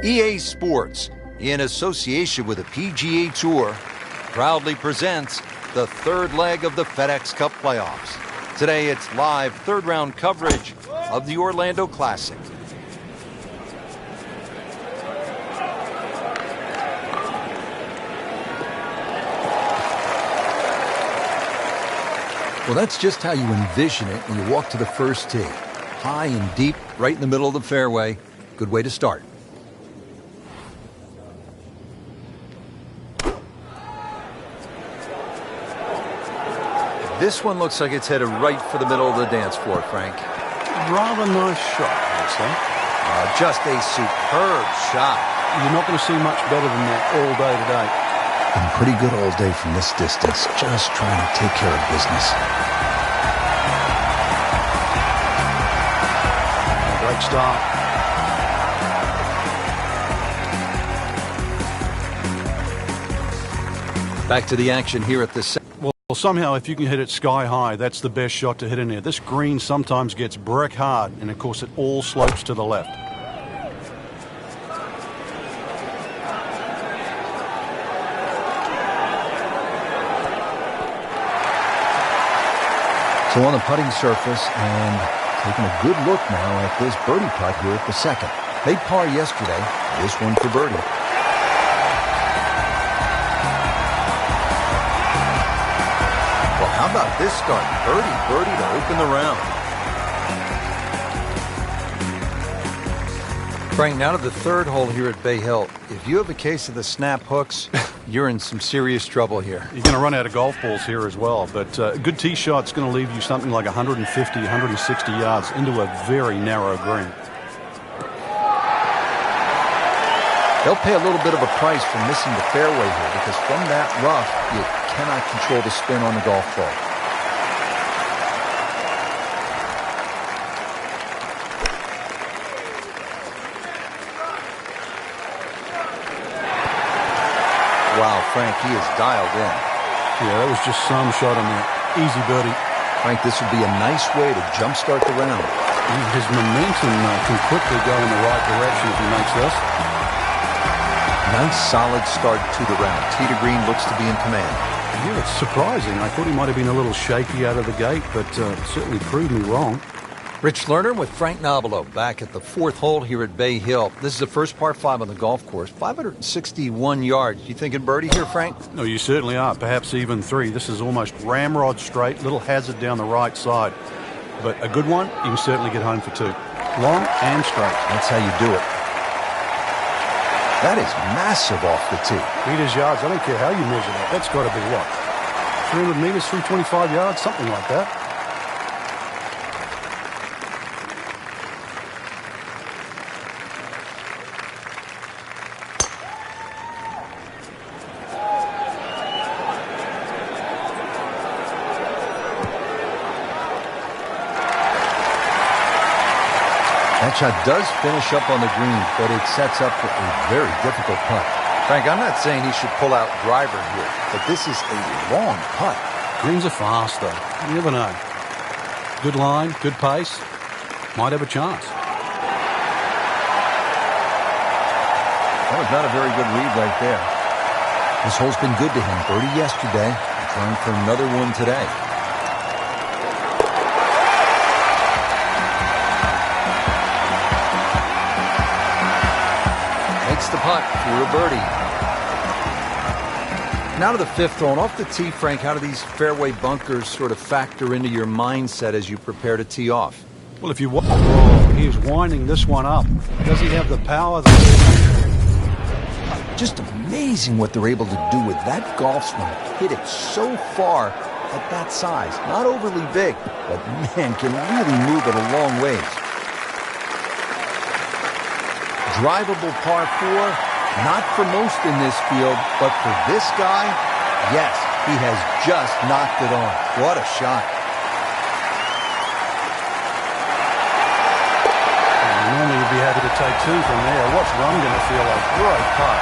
EA Sports, in association with the PGA Tour, proudly presents the third leg of the FedEx Cup playoffs. Today it's live third-round coverage of the Orlando Classic. Well, that's just how you envision it when you walk to the first tee. High and deep, right in the middle of the fairway. Good way to start. This one looks like it's headed right for the middle of the dance floor, Frank. Rather nice shot, I'd say. Just a superb shot. You're not going to see much better than that all day today. Been pretty good all day from this distance, just trying to take care of business. Great start. Back to the action here at the Well, somehow if you can hit it sky high, that's the best shot to hit in there. This green sometimes gets brick hard, and of course it all slopes to the left. So on the putting surface, and taking a good look now at this birdie putt here at the second. Made par yesterday, this one for birdie. Well, how about this start? Birdie to open the round. Frank, now to the third hole here at Bay Hill. If you have a case of the snap hooks, you're in some serious trouble here. You're going to run out of golf balls here as well, but a good tee shot's going to leave you something like 150, 160 yards into a very narrow green. They'll pay a little bit of a price for missing the fairway here, because from that rough, you cannot control the spin on the golf ball. Wow, Frank, he is dialed in. Yeah, that was just some shot on there. Easy birdie. Frank, this would be a nice way to jumpstart the round. His momentum can quickly go in the right direction if he makes this. Nice solid start to the round. Tee to green looks to be in command. Yeah, it's surprising. I thought he might have been a little shaky out of the gate, but certainly proved me wrong. Rich Lerner with Frank Nobilo back at the fourth hole here at Bay Hill. This is the first par 5 on the golf course. 561 yards. You thinking birdie here, Frank? No, you certainly are. Perhaps even 3. This is almost ramrod straight, little hazard down the right side. But a good one, you can certainly get home for 2. Long and straight. That's how you do it. That is massive off the tee. Meters, yards, I don't care how you measure that. That's got to be what? 300 meters, 325 yards, something like that. That shot does finish up on the green, but it sets up for a very difficult putt. Frank, I'm not saying he should pull out driver here, but this is a long putt. Greens are fast, though. You never know. Good line, good pace. Might have a chance. That was not a very good read right there. This hole's been good to him. Birdie yesterday, trying for another one today. The putt for a birdie. Now to the fifth hole. Off the tee, Frank, how do these fairway bunkers sort of factor into your mindset as you prepare to tee off? Well, if you... Oh, he is winding this one up. Does he have the power? Just amazing what they're able to do with that golf swing. Hit it so far at that size. Not overly big, but man, can really move it a long ways. Drivable par 4, not for most in this field, but for this guy, yes, he has just knocked it on. What a shot. Normally you'd be happy to take 2 from there. What's Rum going to feel like? Great putt.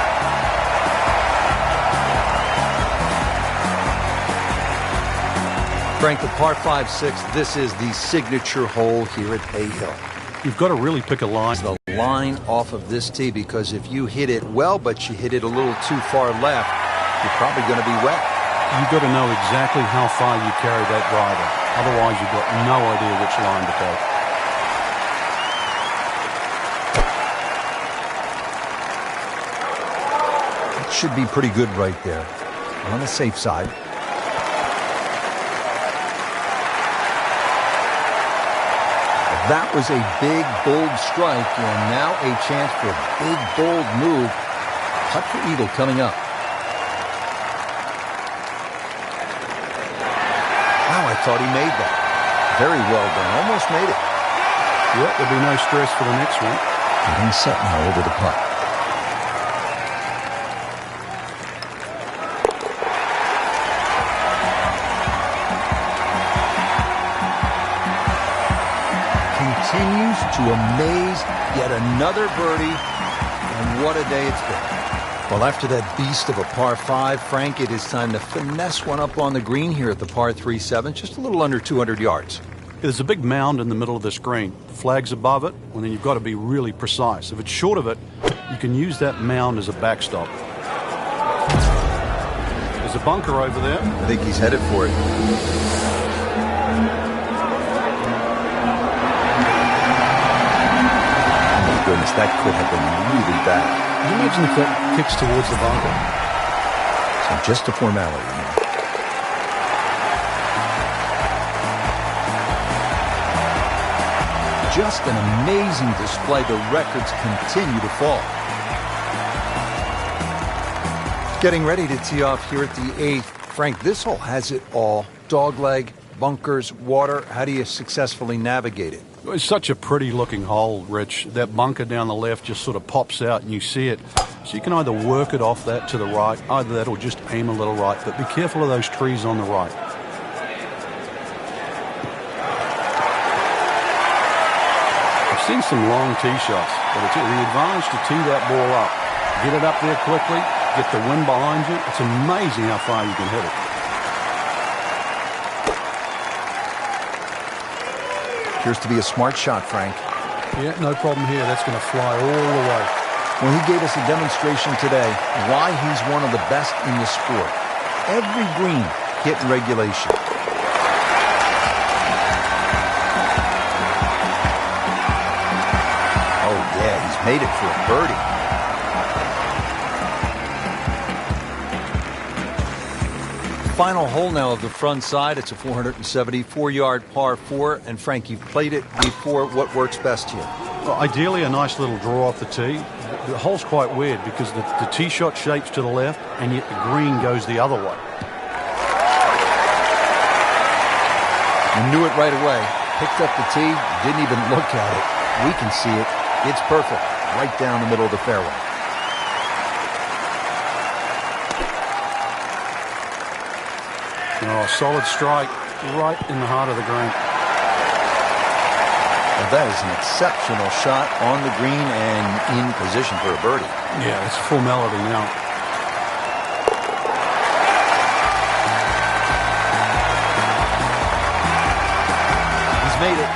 Frank, the par 5-6, this is the signature hole here at Bay Hill. You've got to really pick a line. The line off of this tee, because if you hit it well, but you hit it a little too far left, you're probably going to be wet. You've got to know exactly how far you carry that driver. Otherwise, you've got no idea which line to take. It should be pretty good right there. On the safe side. That was a big, bold strike, and now a chance for a big, bold move. Putt for eagle coming up. Wow, I thought he made that. Very well done. Almost made it. Yep, there'll be no stress for the next one. Getting set now over the putt. Continues to amaze, yet another birdie, and what a day it's been. Well, after that beast of a par 5, Frank, it is time to finesse one up on the green here at the par 3-7, just a little under 200 yards. There's a big mound in the middle of this green. The flag's above it, and then you've got to be really precise. If it's short of it, you can use that mound as a backstop. There's a bunker over there. I think he's headed for it. Goodness, that could have been really bad. Can you imagine if that kicks towards the bunker? So just a formality. Just an amazing display. The records continue to fall. Getting ready to tee off here at the 8th. Frank, this hole has it all. Dogleg, bunkers, water. How do you successfully navigate it? It's such a pretty looking hole, Rich. That bunker down the left just sort of pops out and you see it. So you can either work it off that to the right, either that or just aim a little right. But be careful of those trees on the right. I've seen some long tee shots, but it's the advantage to tee that ball up. Get it up there quickly, get the wind behind you. It's amazing how far you can hit it. Appears to be a smart shot, Frank. Yeah, no problem here. That's going to fly all the way. Well, he gave us a demonstration today why he's one of the best in the sport. Every green hit in regulation. Oh, yeah, he's made it for a birdie. Final hole now of the front side. It's a 474-yard par 4. And Frank, you've played it before. What works best here? Well, ideally, a nice little draw off the tee. The hole's quite weird because the tee shot shapes to the left, and yet the green goes the other way. You knew it right away. Picked up the tee, didn't even look at it. We can see it. It's perfect. Right down the middle of the fairway. Oh, solid strike right in the heart of the green. Well, that is an exceptional shot on the green and in position for a birdie. Yeah, it's formality now. He's made it.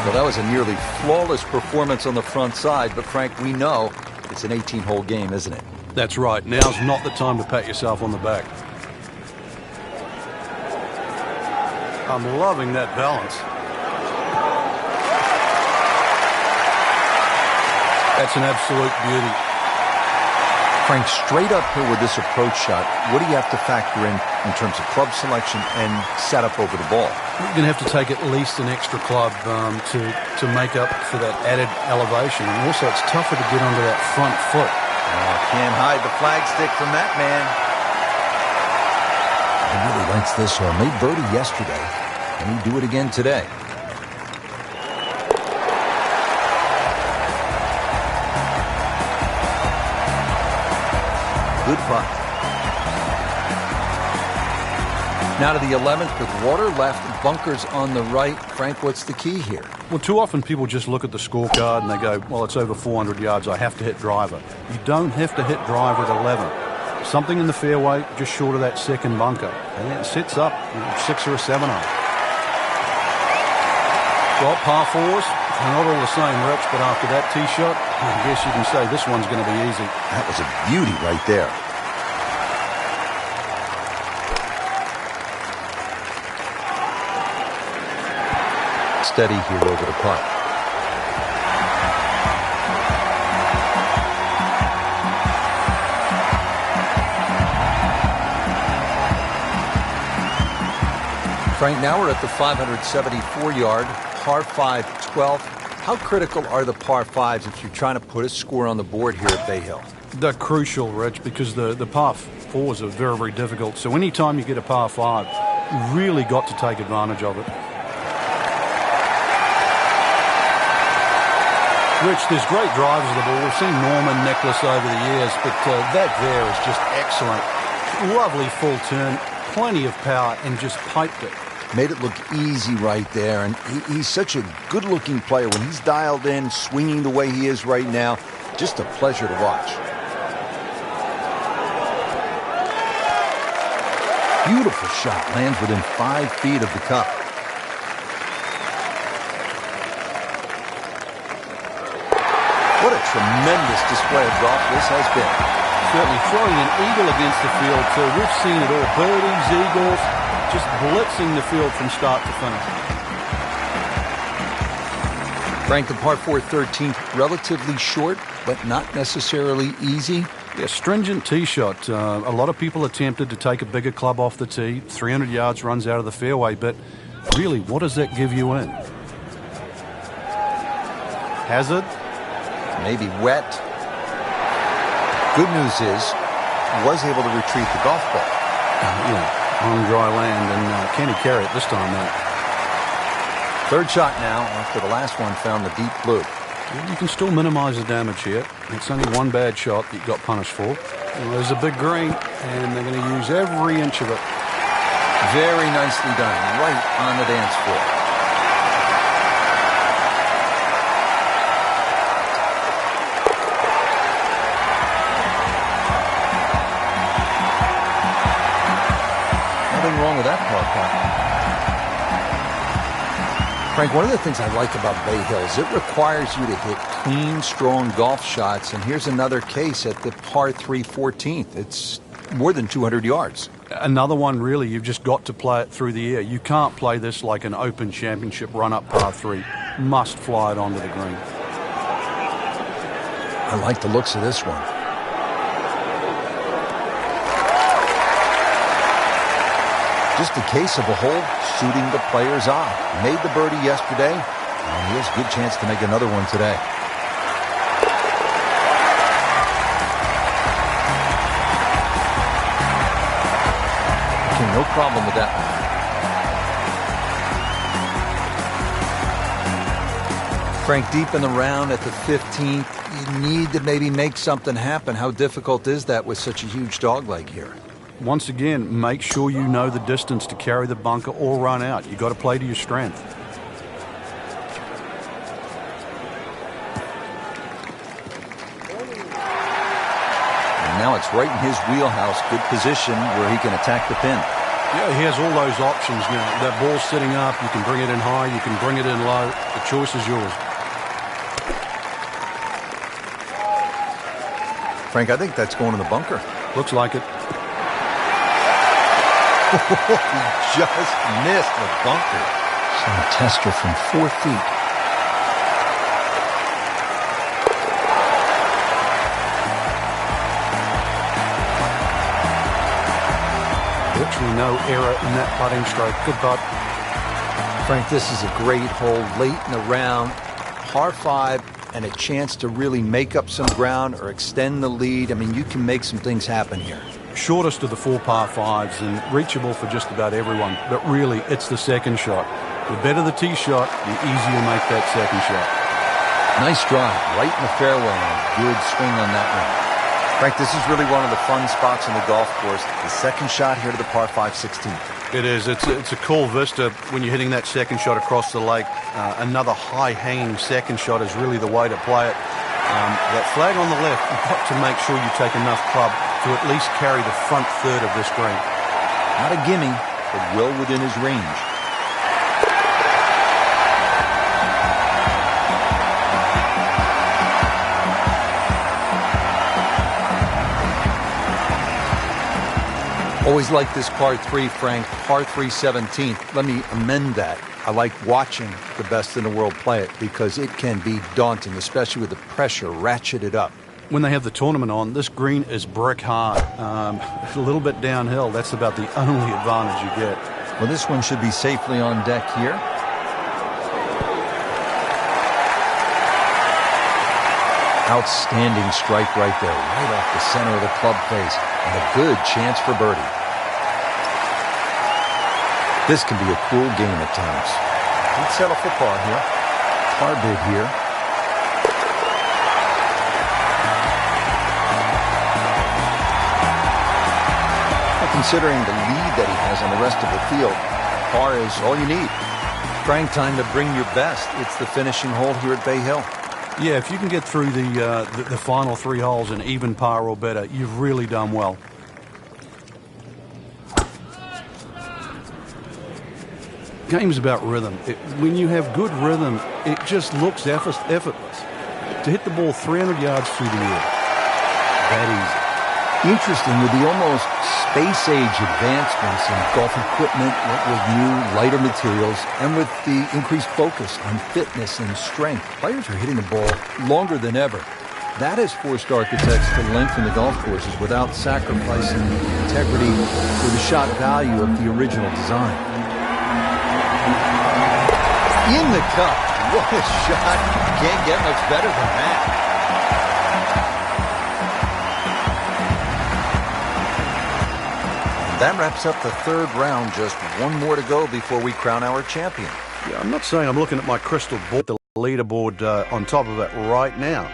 Well, that was a nearly flawless performance on the front side, but Frank, we know it's an 18-hole game, isn't it? That's right. Now's not the time to pat yourself on the back. I'm loving that balance. That's an absolute beauty. Frank, straight uphill with this approach shot, what do you have to factor in terms of club selection and setup over the ball? You're going to have to take at least an extra club to make up for that added elevation. And also, it's tougher to get onto that front foot. Can't hide the flagstick from that man. He really likes this one. Made birdie yesterday, and he'd do it again today. Good putt. Now to the 11th with water left, bunkers on the right. Frank, what's the key here? Well, too often people just look at the scorecard and they go, well, it's over 400 yards. I have to hit driver. You don't have to hit driver at 11. Something in the fairway just short of that second bunker. And it sits up 6 or a 7 on. Well, par fours, they're not all the same, Rich, but after that tee shot, I guess you can say this one's going to be easy. That was a beauty right there. Steady here over the putt. Frank, now we're at the 574-yard par 5 12th. How critical are the par 5s if you're trying to put a score on the board here at Bay Hill? They're crucial, Rich, because the par 4s are very, very difficult. So anytime you get a par 5, you've really got to take advantage of it. Rich, there's great drivers of the ball. We've seen Norman, Nicholas over the years, but that there is just excellent. Lovely full turn, plenty of power, and just piped it. Made it look easy right there, and he's such a good-looking player. When he's dialed in, swinging the way he is right now, just a pleasure to watch. Beautiful shot, lands within 5 feet of the cup. What a tremendous display of golf this has been. Certainly throwing an eagle against the field, too. We've seen it all. Birdies, eagles, just blitzing the field from start to finish. Frank, the par 4 13th, relatively short, but not necessarily easy. Yeah, stringent tee shot. A lot of people are tempted to take a bigger club off the tee. 300 yards runs out of the fairway, but really, what does that give you in? Hazard? Maybe wet. Good news is, he was able to retrieve the golf ball. On dry land, and can he carry it this time, mate? Third shot now, after the last one found the deep blue. You can still minimize the damage here. It's only one bad shot that you got punished for. Well, there's a big green, and they're going to use every inch of it. Very nicely done, right on the dance floor. Nothing wrong with that par putt. Frank, one of the things I like about Bay Hill is it requires you to hit clean, strong golf shots, and here's another case at the par 3 14th. It's more than 200 yards. Another one, really, you've just got to play it through the air. You can't play this like an Open Championship run-up par 3. Must fly it onto the green. I like the looks of this one. Just a case of a hole suiting the player's eye. Made the birdie yesterday, and he has a good chance to make another one today. Okay, no problem with that one. Frank, deep in the round at the 15th, you need to maybe make something happen. How difficult is that with such a huge dogleg here? Once again, make sure you know the distance to carry the bunker or run out. You've got to play to your strength. And now it's right in his wheelhouse. Good position where he can attack the pin. Yeah, he has all those options now. That ball's sitting up. You can bring it in high. You can bring it in low. The choice is yours. Frank, I think that's going in the bunker. Looks like it. He just missed the bunker. So a tester from 4 feet. Virtually no error in that putting stroke. Good putt. Frank, this is a great hole late in the round. Par 5 and a chance to really make up some ground or extend the lead. I mean, you can make some things happen here. Shortest of the 4 par 5s and reachable for just about everyone. But really, it's the second shot. The better the tee shot, the easier you make that second shot. Nice drive, right in the fairway, and a good swing on that one. Frank, this is really one of the fun spots on the golf course. The second shot here to the par 5 16th. It is. It's a cool vista when you're hitting that second shot across the lake. Another high-hanging second shot is really the way to play it. That flag on the left, you've got to make sure you take enough club to at least carry the front third of this green. Not a gimme, but well within his range. Always like this par 3, Frank. Par 3 17th. Let me amend that. I like watching the best in the world play it because it can be daunting, especially with the pressure ratcheted up. When they have the tournament on, this green is brick hard. A little bit downhill. That's about the only advantage you get. Well, this one should be safely on deck here. Outstanding strike right there, right off the center of the club face, and a good chance for birdie. This can be a cool game at times. He'd settle for par here. Par bid here. Well, considering the lead that he has on the rest of the field, par is all you need. Frank, time to bring your best. It's the finishing hole here at Bay Hill. Yeah, if you can get through the final 3 holes in even par or better, you've really done well. Game's about rhythm. When you have good rhythm, it just looks effortless. To hit the ball 300 yards through the air, that easy. Interesting, with the almost space-age advancements in golf equipment, with new, lighter materials, and with the increased focus on fitness and strength, players are hitting the ball longer than ever. That has forced architects to lengthen the golf courses without sacrificing the integrity or the shot value of the original design. In the cup. What a shot. Can't get much better than that. That wraps up the third round. Just one more to go before we crown our champion. Yeah, I'm not saying I'm looking at my crystal ball, the leaderboard on top of it right now.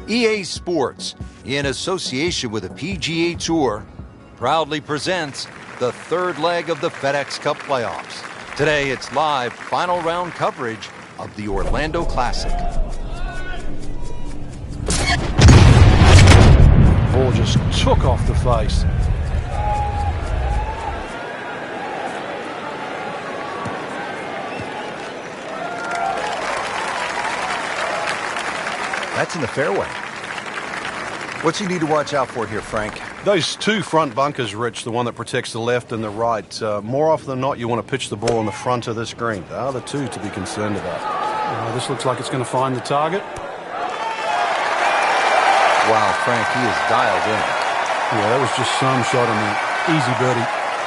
EA Sports, in association with the PGA Tour, proudly presents the third leg of the FedEx Cup playoffs. Today, it's live final round coverage of the Orlando Classic. Ball just took off the face. That's in the fairway. What's he need to watch out for here, Frank? Those 2 front bunkers, Rich, the one that protects the left and the right. More often than not, you want to pitch the ball on the front of this green. They are the 2 to be concerned about. This looks like it's going to find the target. Wow, Frank, he is dialed in. Yeah, that was just some shot on the easy birdie.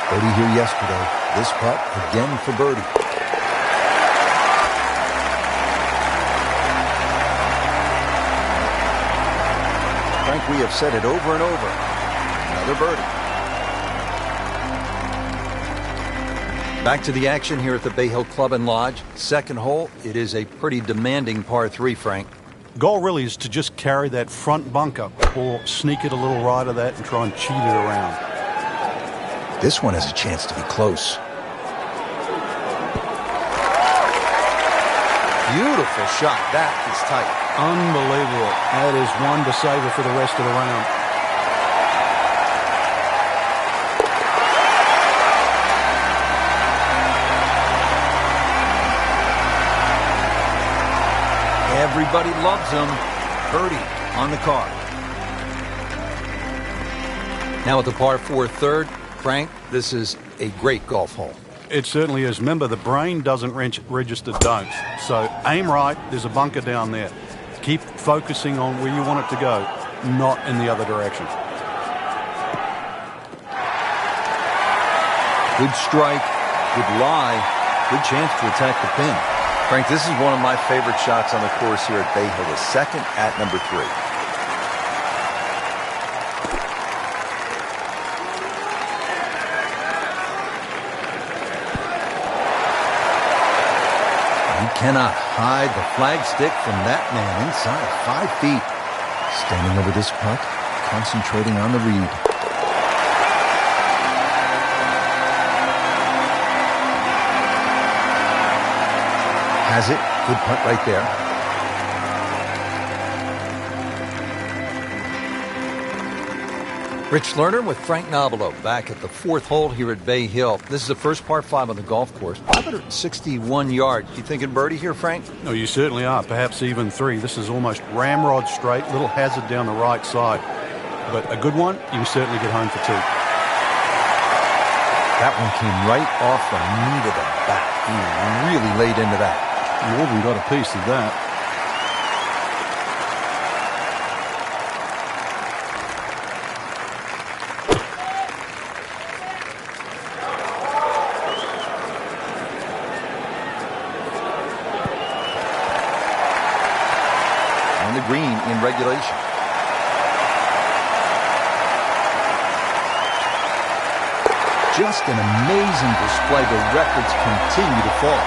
Birdie here yesterday. This putt again for birdie. Frank, we have said it over and over. Another birdie. Back to the action here at the Bay Hill Club and Lodge. Second hole, it is a pretty demanding par 3, Frank. Goal really is to just carry that front bunker or sneak it a little right of that and try and cheat it around. This one has a chance to be close. Beautiful shot. That is tight. Unbelievable. That is one to savor for the rest of the round. Everybody loves him. Birdie on the card. Now at the par 4 third, Frank, this is a great golf hole. It certainly is. Remember, the brain doesn't register don'ts. So aim right. There's a bunker down there. Keep focusing on where you want it to go, not in the other direction. Good strike, good lie, good chance to attack the pin. Frank, this is one of my favorite shots on the course here at Bay Hill, the second at number 3. cannot hide the flag stick from that man inside 5 feet. Standing over this putt, concentrating on the read. Has it. Good putt right there. Rich Lerner with Frank Nobilo back at the 4th hole here at Bay Hill. This is the first par 5 on the golf course. 561 yards. You thinking birdie here, Frank? No, you certainly are. Perhaps even 3. This is almost ramrod straight. Little hazard down the right side. But a good one, you can certainly get home for 2. That one came right off the meat of the bat. He really laid into that. More than got a piece of that. On the green in regulation. Just an amazing display. The records continue to fall.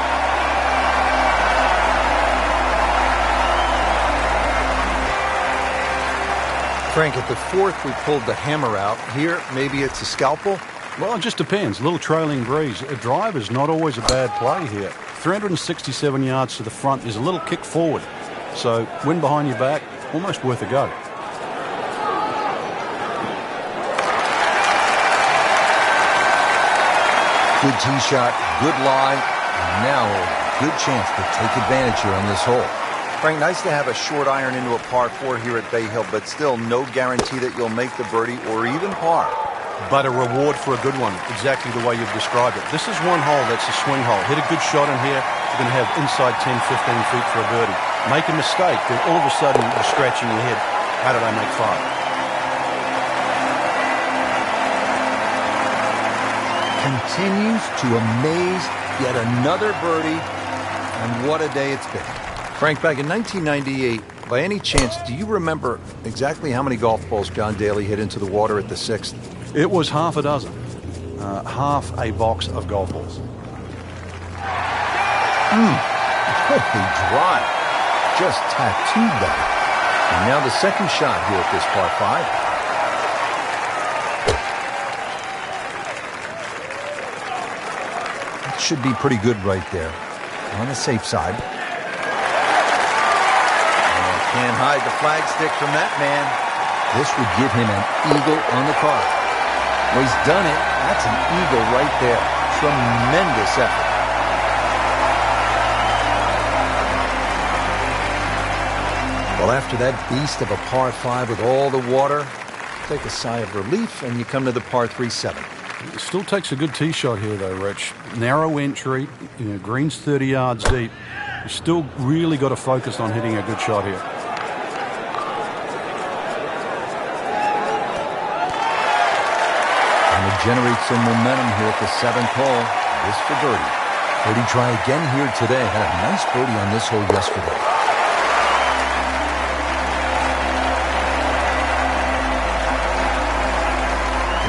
Frank, at the 4th, we pulled the hammer out. Here, maybe it's a scalpel? Well, it just depends. A little trailing breeze. A drive is not always a bad play here. 367 yards to the front is a little kick forward. So, wind behind your back, almost worth a go. Good tee shot, good lie, and now a good chance to take advantage here on this hole. Frank, nice to have a short iron into a par 4 here at Bay Hill, but still no guarantee that you'll make the birdie or even par. But a reward for a good one, exactly the way you've described it. This is one hole that's a swing hole. Hit a good shot in here, you're going to have inside 10, 15 feet for a birdie. Make a mistake, then all of a sudden you're scratching your head. How did I make 5? Continues to amaze, yet another birdie, and what a day it's been. Frank, back in 1998, by any chance, do you remember exactly how many golf balls John Daly hit into the water at the 6th? It was half a dozen. Half a box of golf balls. Holy drive. Just tattooed that. And now the second shot here at this par 5. That should be pretty good right there. On the safe side. Can't hide the flag stick from that man. This would give him an eagle on the card. Well, he's done it. That's an eagle right there. Tremendous effort. Well, after that beast of a par 5 with all the water, take a sigh of relief, and you come to the par 3-7. It still takes a good tee shot here, though, Rich. Narrow entry, greens 30 yards deep. You still really got to focus on hitting a good shot here. And it generates some momentum here at the 7th hole. This for birdie. Birdie try again here today. Had a nice birdie on this hole yesterday.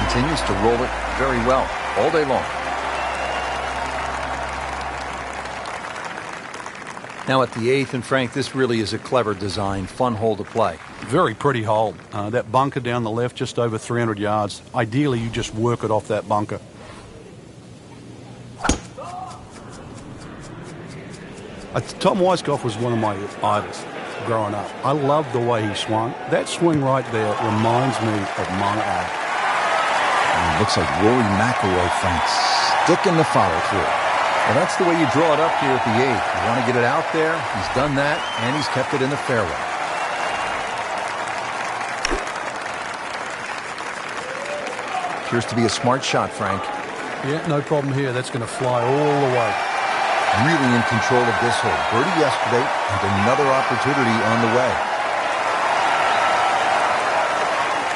Continues to roll it very well all day long. Now at the 8th, and Frank, this really is a clever design, fun hole to play. Very pretty hole. That bunker down the left, just over 300 yards. Ideally, you just work it off that bunker. Tom Weiskopf was one of my idols growing up. I loved the way he swung. That swing right there reminds me of my eye. Looks like Rory McIlroy, Frank, sticking the follow through. Well, that's the way you draw it up here at the 8th. You want to get it out there. He's done that, and he's kept it in the fairway. Appears to be a smart shot, Frank. Yeah, no problem here. That's going to fly all the way. Really in control of this hole. Birdie yesterday, and another opportunity on the way.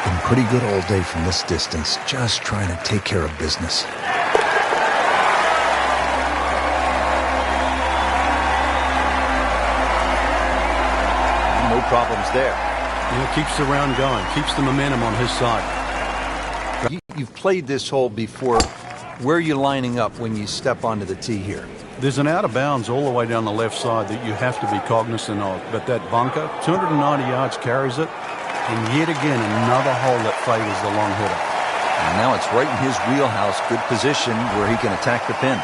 Been pretty good all day from this distance, just trying to take care of business. No problems there. Yeah, keeps the round going, keeps the momentum on his side. You've played this hole before. Where are you lining up when you step onto the tee here? There's an out of bounds all the way down the left side that you have to be cognizant of. But that bunker, 290 yards carries it. And yet again, another hole that favors the long hitter. And now it's right in his wheelhouse. Good position where he can attack the pin.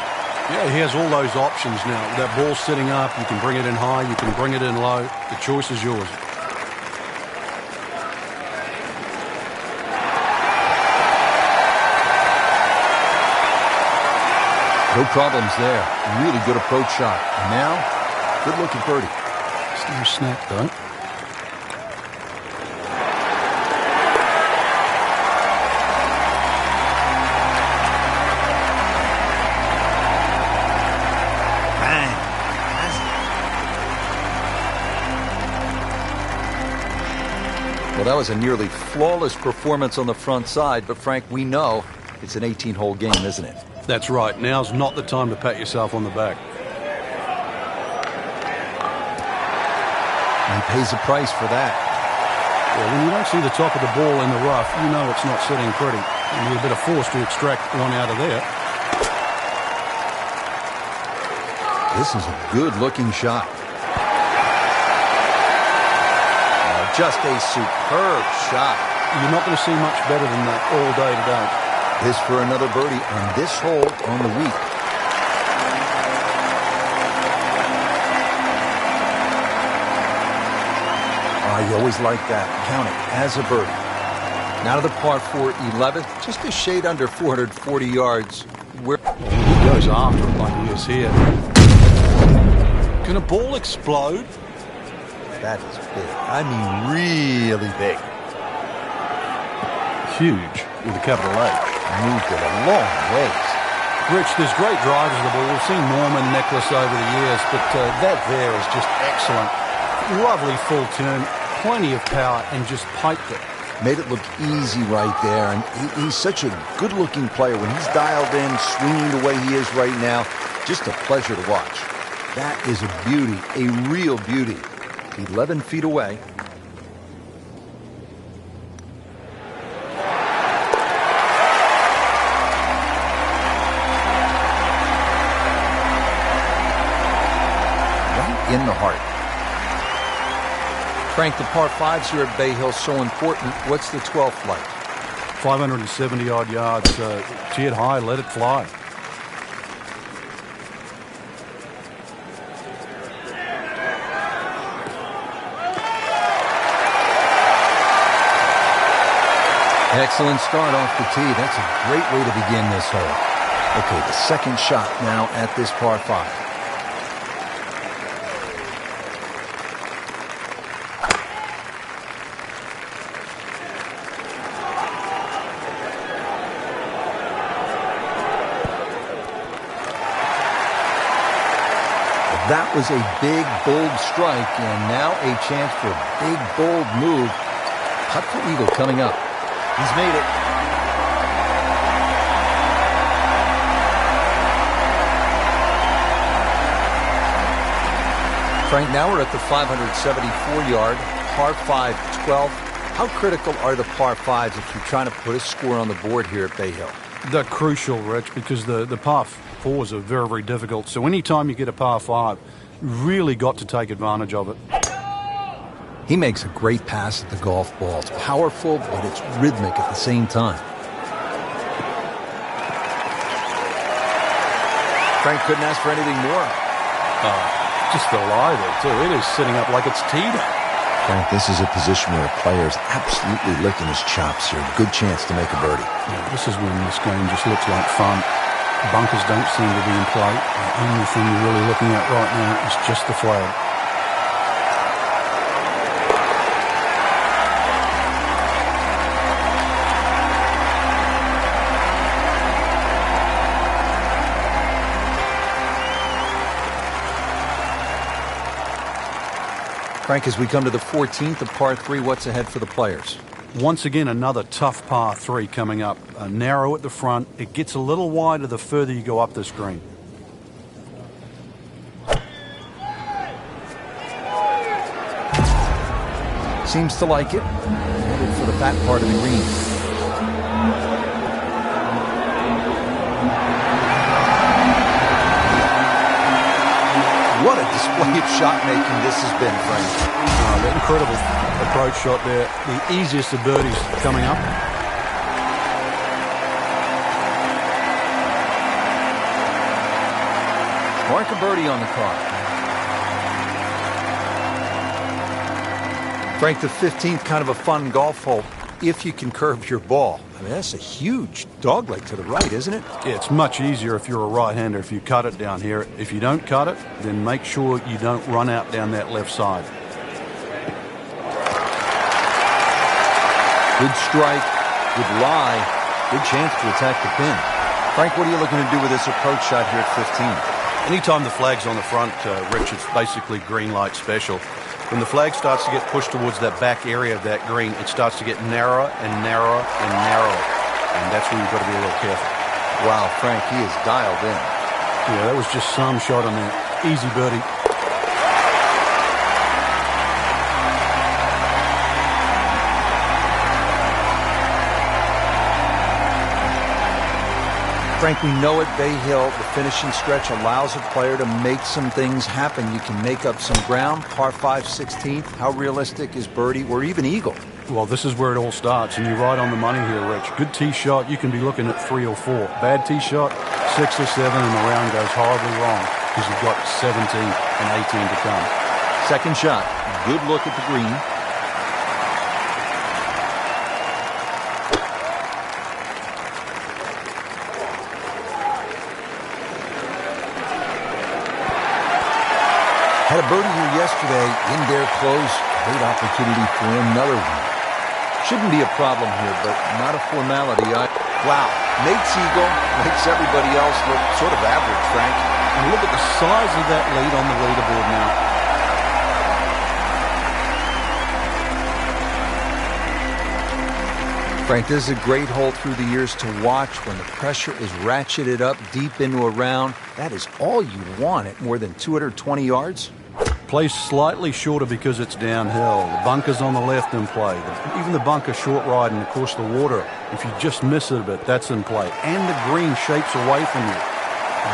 Yeah, he has all those options now. That ball's sitting up. You can bring it in high. You can bring it in low. The choice is yours. No problems there. Really good approach shot. And now, good-looking birdie. Still snap, though. Bang. Well, that was a nearly flawless performance on the front side, but Frank, we know it's an 18-hole game, isn't it? That's right. Now's not the time to pat yourself on the back. And he pays the price for that. Well, when you don't see the top of the ball in the rough, you know it's not sitting pretty. You need a bit of force to extract one out of there. This is a good-looking shot. Just a superb shot. You're not going to see much better than that all day today. This for another birdie on this hole on the week. You always like that. Count it as a birdie. Now to the par 4 11th, just a shade under 440 yards. Where he goes after it like he is here. Can a ball explode? That is big. I mean, really big. Huge with a capital H. Moved it a long ways. Rich, there's great drivers of the ball. We've seen Norman, Necklace over the years, but that there is just excellent. Lovely full turn, plenty of power, and just piped it. Made it look easy right there, and he's such a good-looking player. When he's dialed in, swinging the way he is right now, just a pleasure to watch. That is a beauty, a real beauty. 11 feet away. In the heart. Frank, the par 5s here at Bay Hill so important. What's the 12th like? 570-odd yards. Tee it high, let it fly. Excellent start off the tee. That's a great way to begin this hole. Okay, the second shot now at this par 5. That was a big, bold strike, and now a chance for a big, bold move. Putt for eagle coming up. He's made it. Frank, now we're at the 574-yard, par 5 12th. How critical are the par 5s if you're trying to put a score on the board here at Bay Hill? They're crucial, Rich, because the par 4s are very, very difficult. So anytime you get a par 5, really got to take advantage of it. He makes a great pass at the golf ball. It's powerful, but it's rhythmic at the same time. Frank couldn't ask for anything more. Just the lie there, too. It is sitting up like it's teed up. Frank, this is a position where a player is absolutely licking his chops here. Good chance to make a birdie. Yeah, this is when this game just looks like fun. Bunkers don't seem to be in play. The only thing you're really looking at right now is just the flag. Frank, as we come to the 14th of par 3, what's ahead for the players? Once again, another tough par 3 coming up. Narrow at the front. It gets a little wider the further you go up this green. Seems to like it. Headed for the back part of the green. display of shot making this has been, Frank. That incredible approach shot there. The easiest of birdies coming up. Mark a birdie on the card. Frank, the 15th, kind of a fun golf hole if you can curve your ball. I mean, that's a huge dogleg to the right, isn't it? Yeah, it's much easier if you're a right-hander if you cut it down here. If you don't cut it, then make sure you don't run out down that left side. Good strike, good lie, good chance to attack the pin. Frank, what are you looking to do with this approach shot here at 15? Anytime the flag's on the front, Rich, it's basically green light special. When the flag starts to get pushed towards that back area of that green, it starts to get narrower and narrower and narrower. And that's where you've got to be a little careful. Wow, Frank, he is dialed in. Yeah, that was just some shot on there. Easy birdie. Frank, we know at Bay Hill, the finishing stretch allows a player to make some things happen. You can make up some ground. Par 5, 16th. How realistic is birdie or even eagle? Well, this is where it all starts, and you're right on the money here, Rich. Good tee shot, you can be looking at 3 or 4. Bad tee shot, 6 or 7, and the round goes horribly wrong because you've got 17 and 18 to come. Second shot, good look at the green. Had a birdie here yesterday, in there close. Great opportunity for another one. Shouldn't be a problem here, but not a formality. Wow, Nate's eagle makes everybody else look sort of average, Frank. And look at the size of that lead on the leaderboard now. Frank, this is a great hole through the years to watch when the pressure is ratcheted up deep into a round. That is all you want at more than 220 yards. Plays slightly shorter because it's downhill. The bunker's on the left in play. Even the bunker short ride, and of course the water, if you just miss it a bit, that's in play. And the green shapes away from you.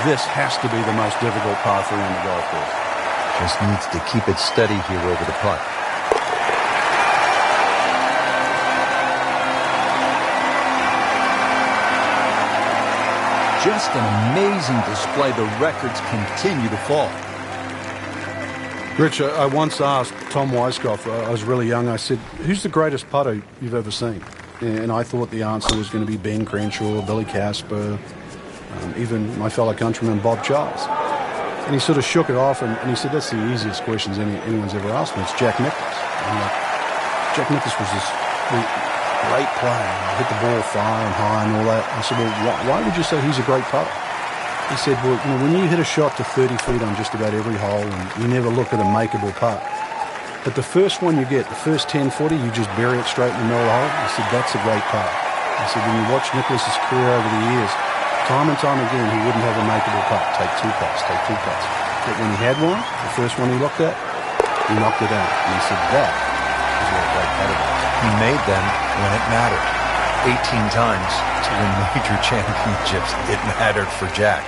This has to be the most difficult par 3 on the golf course. Just needs to keep it steady here over the putt. Just an amazing display. The records continue to fall. Rich, I once asked Tom Weiskopf, I was really young, I said, who's the greatest putter you've ever seen? And I thought the answer was going to be Ben Crenshaw, Billy Casper, even my fellow countryman Bob Charles. And he sort of shook it off and he said, that's the easiest questions anyone's ever asked me. It's Jack Nicklaus. And Jack Nicklaus was this great player. He hit the ball far and high and all that. I said, well, why would you say he's a great putter? He said, well, you know, when you hit a shot to 30 feet on just about every hole and you never look at a makeable putt, but the first one you get, the first 10-footer, you just bury it straight in the middle of the hole. He said, that's a great putt. He said, when you watch Nicklaus's career over the years, time and time again, he wouldn't have a makeable putt. Take two putts. But when he had one, the first one he looked at, he knocked it out. And he said, that is what a great putter is. He made them when it mattered. 18 times to win major championships. It mattered for Jack.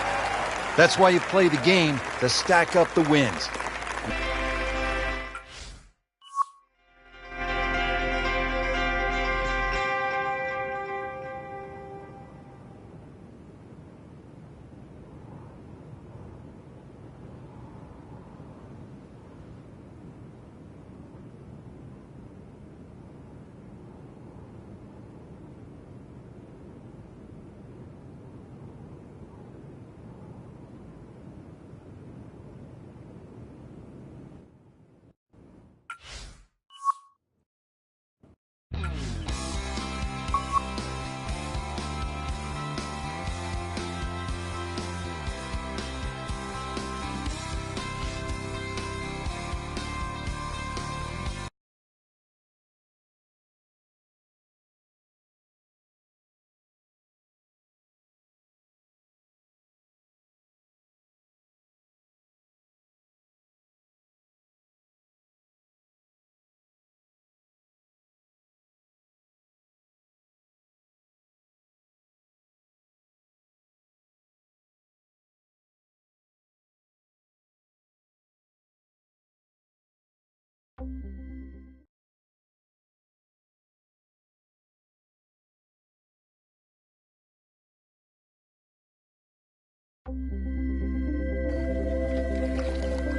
That's why you play the game, to stack up the wins.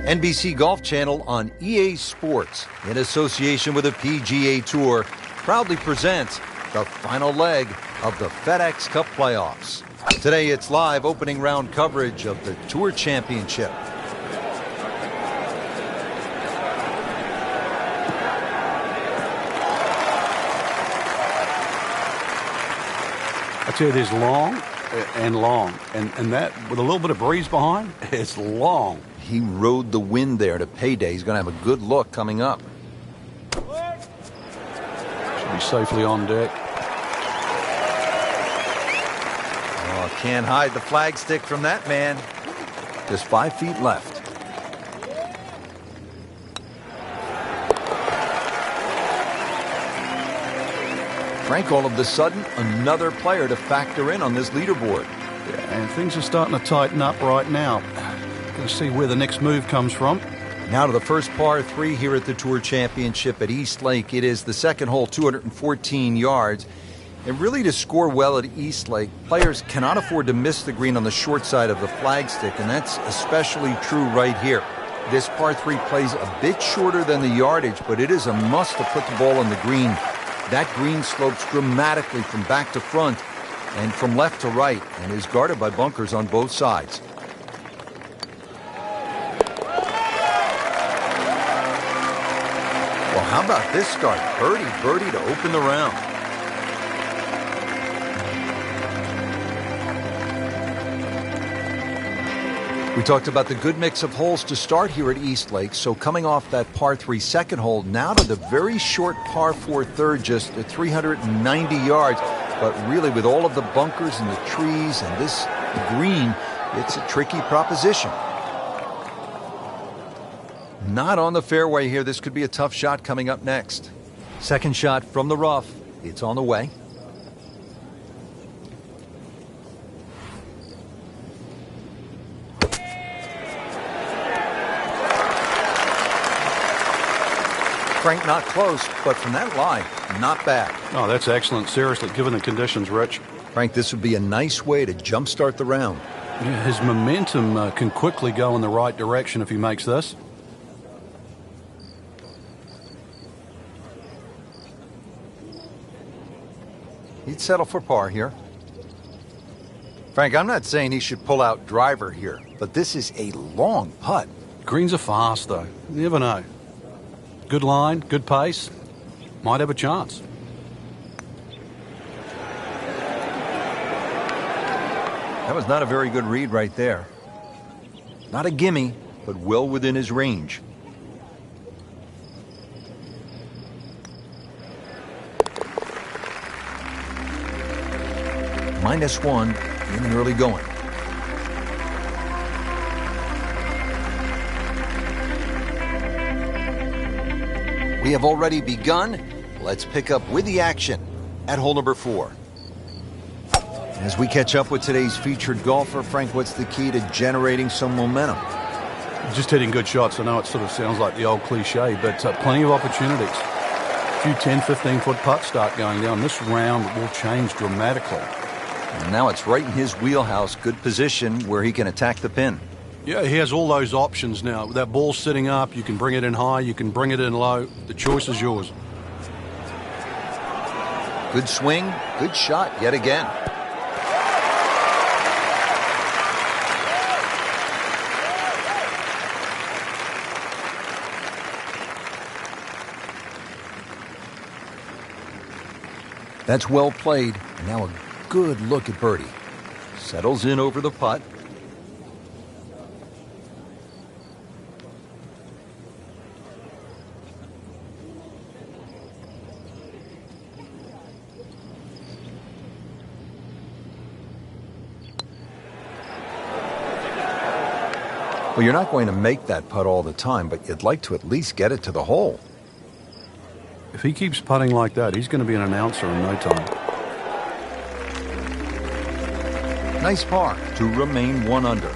NBC Golf Channel on EA Sports, in association with the PGA Tour, proudly presents the final leg of the FedEx Cup playoffs. Today it's live opening round coverage of the Tour Championship. I tell you, there's long and long, and that with a little bit of breeze behind, it's long. He rode the wind there to payday. He's going to have a good look coming up. Should be safely on deck. Oh, can't hide the flagstick from that man. Just 5 feet left. Frank, all of a sudden, another player to factor in on this leaderboard. Yeah, and things are starting to tighten up right now. Going to see where the next move comes from. Now to the first par 3 here at the Tour Championship at East Lake. It is the second hole, 214 yards. And really, to score well at East Lake, players cannot afford to miss the green on the short side of the flagstick, and that's especially true right here. This par 3 plays a bit shorter than the yardage, but it is a must to put the ball on the green. That green slopes dramatically from back to front and from left to right, and is guarded by bunkers on both sides. Well, how about this start? Birdie to open the round. We talked about the good mix of holes to start here at East Lake. So coming off that par 3 second hole, now to the very short par 4 third, just at 390 yards. But really, with all of the bunkers and the trees and this green, it's a tricky proposition. Not on the fairway here. This could be a tough shot coming up next. Second shot from the rough. It's on the way. Frank, not close, but from that line, not bad. Oh, that's excellent. Seriously, given the conditions, Rich. Frank, this would be a nice way to jumpstart the round. Yeah, his momentum can quickly go in the right direction if he makes this. He'd settle for par here. Frank, I'm not saying he should pull out driver here, but this is a long putt. Greens are fast, though. You never know. Good line, good pace. Might have a chance. That was not a very good read right there. Not a gimme, but well within his range. -1 in the early going. We have already begun. Let's pick up with the action at hole number 4. As we catch up with today's featured golfer, Frank, what's the key to generating some momentum? Just hitting good shots. I know it sort of sounds like the old cliche, but plenty of opportunities. A few 10, 15-foot putts start going down. This round will change dramatically. And now it's right in his wheelhouse. Good position where he can attack the pin. Yeah, he has all those options now. With that ball sitting up, you can bring it in high, you can bring it in low. The choice is yours. Good swing, good shot yet again. That's well played. And now a good look at birdie. Settles in over the putt. Well, you're not going to make that putt all the time, but you'd like to at least get it to the hole. If he keeps putting like that, he's going to be an announcer in no time. Nice par to remain 1 under.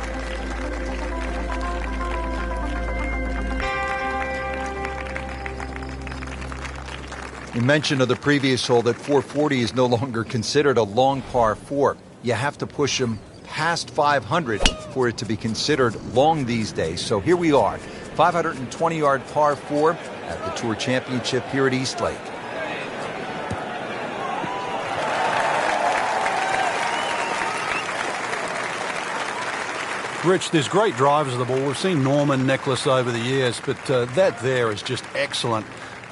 You mentioned of the previous hole that 440 is no longer considered a long par 4. You have to push them past 500 for it to be considered long these days. So here we are, 520-yard par 4 at the Tour Championship here at East Lake. Rich, there's great drivers of the ball. We've seen Norman, Nicholas over the years, but that there is just excellent.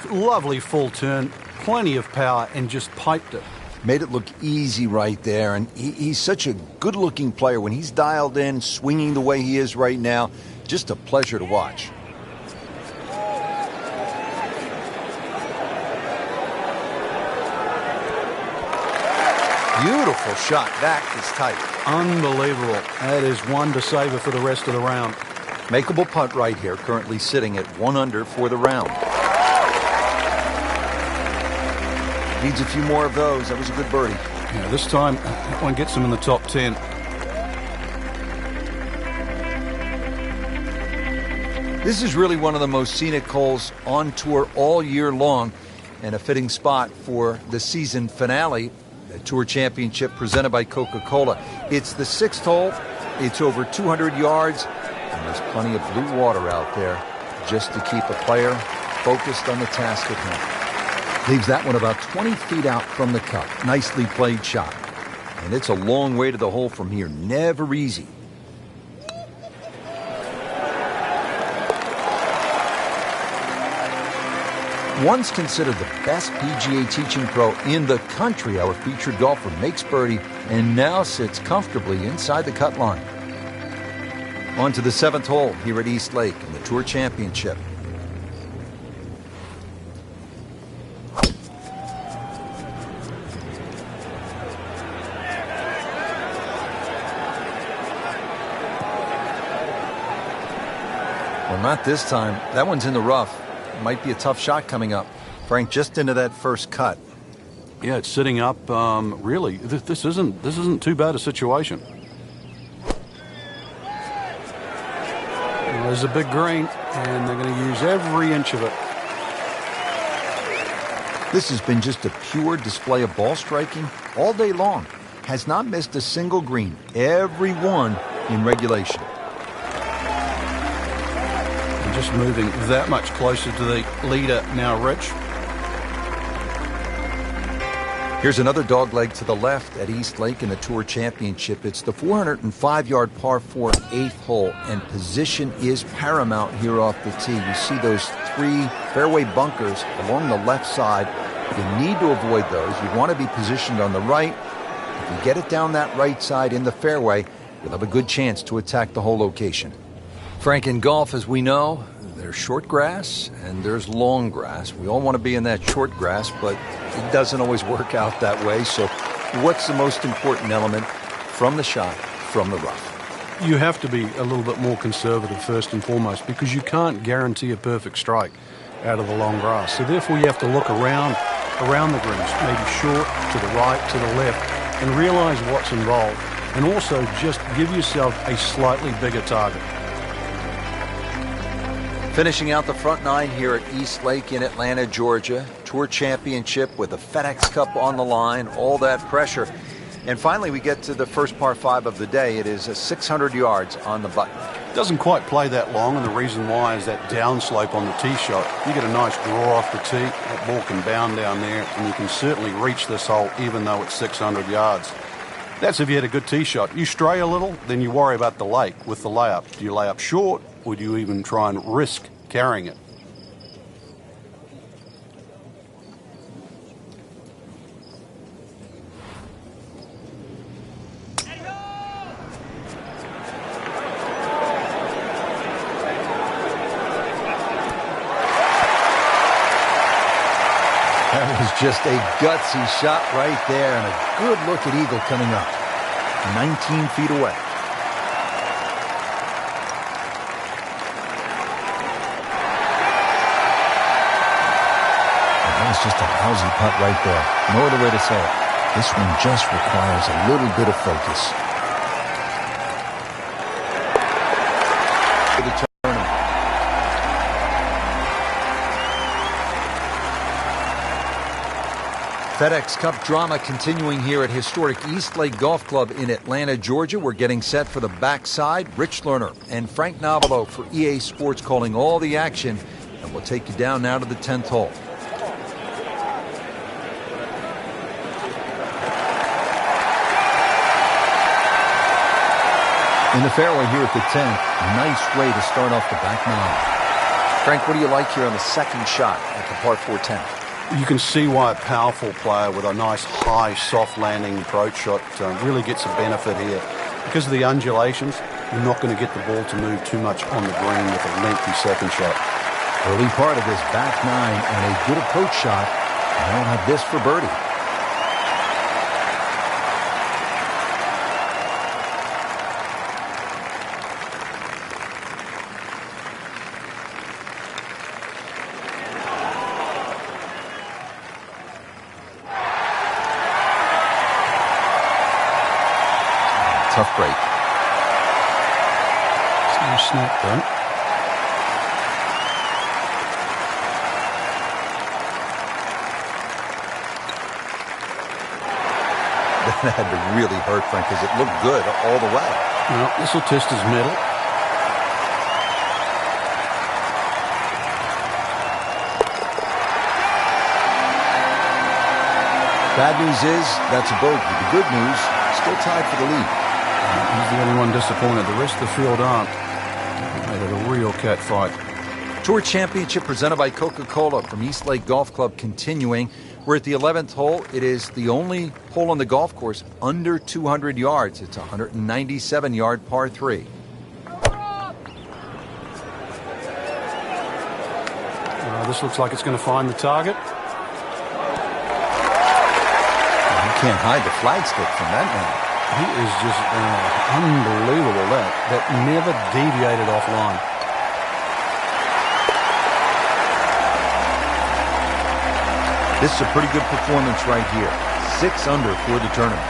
Lovely full turn, plenty of power, and just piped it. Made it look easy right there, and he's such a good-looking player. When he's dialed in, swinging the way he is right now, just a pleasure to watch. Beautiful shot. That is tight. Unbelievable. That is one to savor for the rest of the round. Makeable putt right here, currently sitting at 1 under for the round. Needs a few more of those. That was a good birdie. Yeah, this time, that one gets him in the top 10. This is really one of the most scenic holes on tour all year long, and a fitting spot for the season finale. The Tour Championship presented by Coca-Cola. It's the 6th hole. It's over 200 yards, and there's plenty of blue water out there just to keep a player focused on the task at hand. Leaves that one about 20 feet out from the cup. Nicely played shot. And it's a long way to the hole from here. Never easy. Once considered the best PGA teaching pro in the country, our featured golfer makes birdie and now sits comfortably inside the cut line. On to the 7th hole here at East Lake in the Tour Championship. Well, not this time. That one's in the rough. Might be a tough shot coming up. Frank, just into that first cut. Yeah, it's sitting up. Really, this isn't too bad a situation. There's a big green, and they're going to use every inch of it. This has been just a pure display of ball striking all day long. Has not missed a single green. Every one in regulation. Just moving that much closer to the leader now, Rich. Here's another dogleg to the left at East Lake in the Tour Championship. It's the 405-yard par 4 8th hole, and position is paramount here off the tee. You see those 3 fairway bunkers along the left side. You need to avoid those. You want to be positioned on the right. If you get it down that right side in the fairway, you'll have a good chance to attack the whole location. Frank, in golf, as we know, there's short grass and there's long grass. We all want to be in that short grass, but it doesn't always work out that way. So what's the most important element from the shot, from the rough? You have to be a little bit more conservative first and foremost, because you can't guarantee a perfect strike out of the long grass. So therefore you have to look around the greens, maybe short, to the right, to the left, and realize what's involved. And also just give yourself a slightly bigger target. Finishing out the front 9 here at East Lake in Atlanta, Georgia. Tour Championship with the FedEx Cup on the line, all that pressure. And finally, we get to the first par 5 of the day. It is 600 yards on the button. Doesn't quite play that long, and the reason why is that downslope on the tee shot. You get a nice draw off the tee, that ball can bound down there, and you can certainly reach this hole even though it's 600 yards. That's if you had a good tee shot. You stray a little, then you worry about the lake with the layup. Do you lay up short, or do you even try and risk carrying it? That was just a gutsy shot right there, and a good look at Eagle coming up. 19 feet away. That's just a lousy putt right there. No other way to say it. This one just requires a little bit of focus. For the tournament. FedEx Cup drama continuing here at historic Eastlake Golf Club in Atlanta, Georgia. We're getting set for the backside. Rich Lerner and Frank Nobilo for EA Sports calling all the action. And we'll take you down now to the 10th hole. In the fairway here at the 10th, nice way to start off the back nine. Frank, what do you like here on the second shot at the par 4 10th? You can see why a powerful player with a nice high soft landing approach shot really gets a benefit here. Because of the undulations, you're not going to get the ball to move too much on the green with a lengthy second shot. Early part of this back nine and a good approach shot. And they'll have this for birdie. Tough break. It's no snap, though. That had to really hurt, Frank, because it looked good all the way. Well, this will test his mettle. Bad news is that's a bogey. The good news, still tied for the lead. He's the only one disappointed. The rest of the field aren't. Made it a real cat fight. Tour Championship presented by Coca-Cola from Eastlake Golf Club continuing. We're at the 11th hole. It is the only hole on the golf course under 200 yards. It's a 197-yard par 3. This looks like it's going to find the target. You can't hide the flagstick from that man. He is just unbelievable, that never deviated offline. This is a pretty good performance right here. 6 under for the tournament.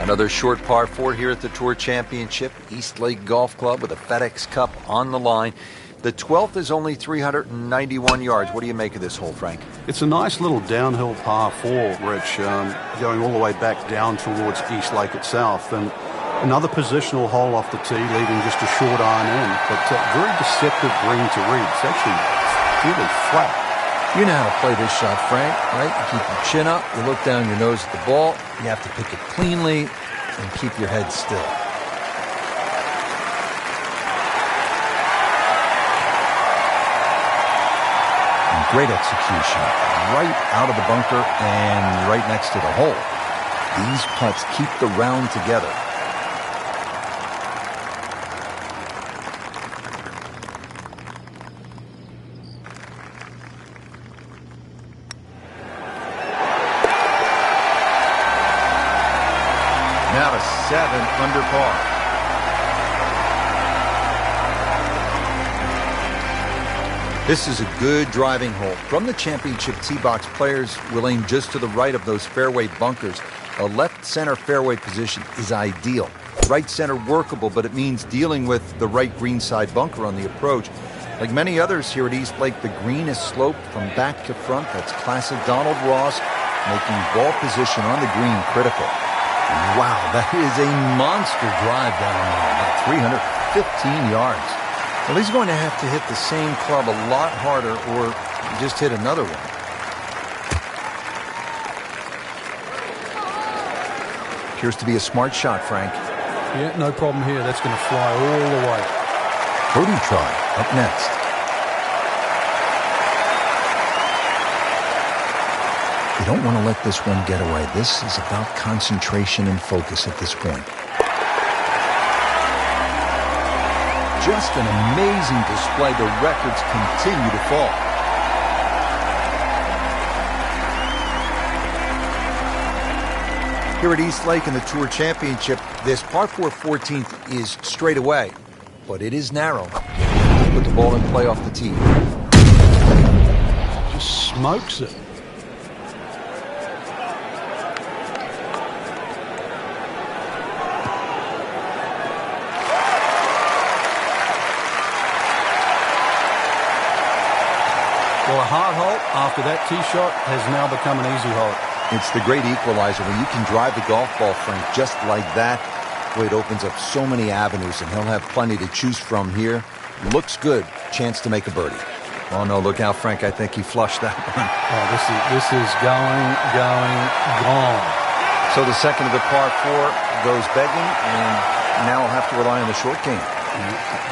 Another short par 4 here at the Tour Championship. Eastlake Golf Club with a FedEx Cup on the line. The 12th is only 391 yards. What do you make of this hole, Frank? It's a nice little downhill par 4, Rich, going all the way back down towards Eastlake itself. And another positional hole off the tee, leaving just a short iron in. But very deceptive green to read. It's actually really flat. You know how to play this shot, Frank, right? You keep your chin up, you look down your nose at the ball, you have to pick it cleanly, and keep your head still. Great execution, right out of the bunker and right next to the hole. These putts keep the round together. Now to 7 under par. This is a good driving hole. From the championship tee box, players will aim just to the right of those fairway bunkers. A left center fairway position is ideal. Right center workable, but it means dealing with the right greenside bunker on the approach. Like many others here at Eastlake, the green is sloped from back to front. That's classic Donald Ross, making ball position on the green critical. Wow, that is a monster drive down there, about 315 yards. Well, he's going to have to hit the same club a lot harder or just hit another one. Appears to be a smart shot, Frank. Yeah, no problem here. That's going to fly all the way. Birdie try up next. You don't want to let this one get away. This is about concentration and focus at this point. Just an amazing display. The records continue to fall. Here at Eastlake in the Tour Championship, this par 4 14th is straight away, but it is narrow. Put the ball in play off the tee. Just smokes it. Well, a hard hole after that tee shot has now become an easy hole. It's the great equalizer. When you can drive the golf ball, Frank, just like that, boy, it opens up so many avenues, and he'll have plenty to choose from here. Looks good. Chance to make a birdie. Oh, no, look out, Frank. I think he flushed that one. Oh, this is gone. So the second of the par 4 goes begging, and now he'll have to rely on the short game.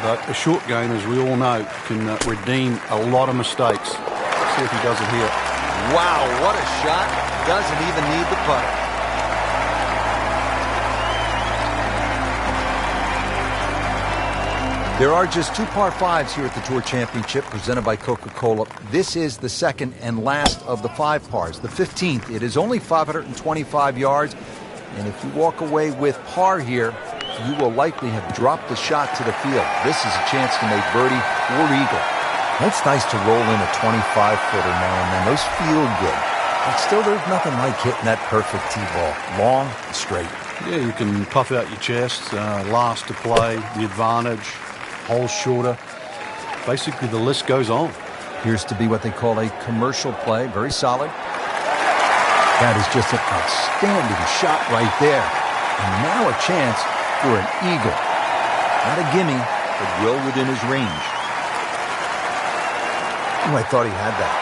But a short game, as we all know, can redeem a lot of mistakes. See if he does it here. Wow, what a shot. Doesn't even need the putter. There are just 2 par 5s here at the Tour Championship presented by Coca-Cola. This is the second and last of the 5 pars, the 15th. It is only 525 yards, and if you walk away with par here, you will likely have dropped the shot to the field. This is a chance to make birdie or eagle. It's nice to roll in a 25-footer now and then. Those feel good. But still, there's nothing like hitting that perfect tee ball. Long and straight. Yeah, you can puff out your chest, last to play, the advantage, hole shorter. Basically, the list goes on. Appears to be what they call a commercial play. Very solid. That is just an outstanding shot right there. And now a chance for an eagle. Not a gimme, but well within his range. Oh, I thought he had that.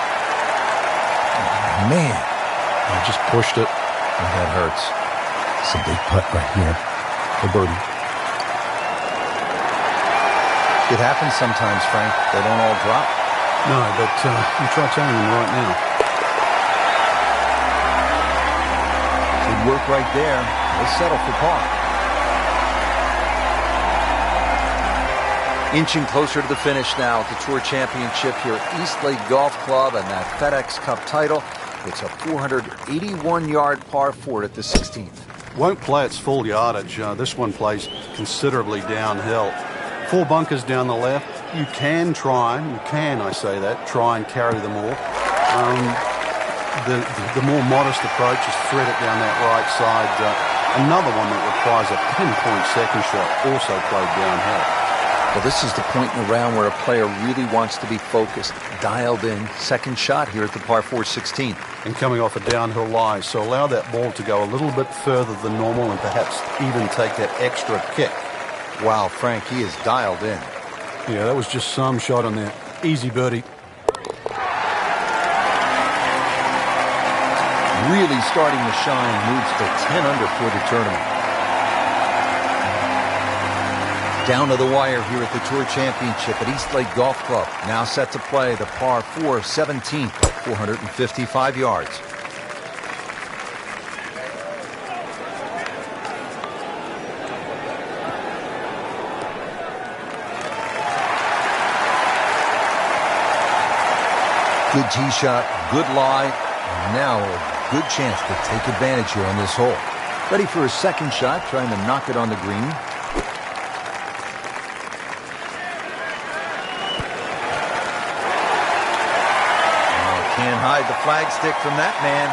Oh, man. I just pushed it. And that hurts. It's a big putt right here. For birdie. It happens sometimes, Frank. They don't all drop. No, but you try telling them right now. Good work right there. They'll settle for par. Inching closer to the finish now at the Tour Championship here at Eastlake Golf Club and that FedEx Cup title. It's a 481-yard par 4 at the 16th. Won't play its full yardage. This one plays considerably downhill. 4 bunkers down the left. You can try, I say that, try and carry them all. The more modest approach is thread it down that right side. Another one that requires a pinpoint second shot, also played downhill. Well, this is the point in the round where a player really wants to be focused, dialed in. Second shot here at the par 4 16. And coming off a downhill lie, so allow that ball to go a little bit further than normal and perhaps even take that extra kick. Wow, Frank, he is dialed in. Yeah, that was just some shot on there. Easy birdie. Really starting to shine, moves to 10 under for the tournament. Down to the wire here at the Tour Championship at Eastlake Golf Club. Now set to play the par 4 17th, 455 yards. Good tee shot, good lie, and now a good chance to take advantage here on this hole. Ready for his second shot, trying to knock it on the green. Can't hide the flagstick from that man.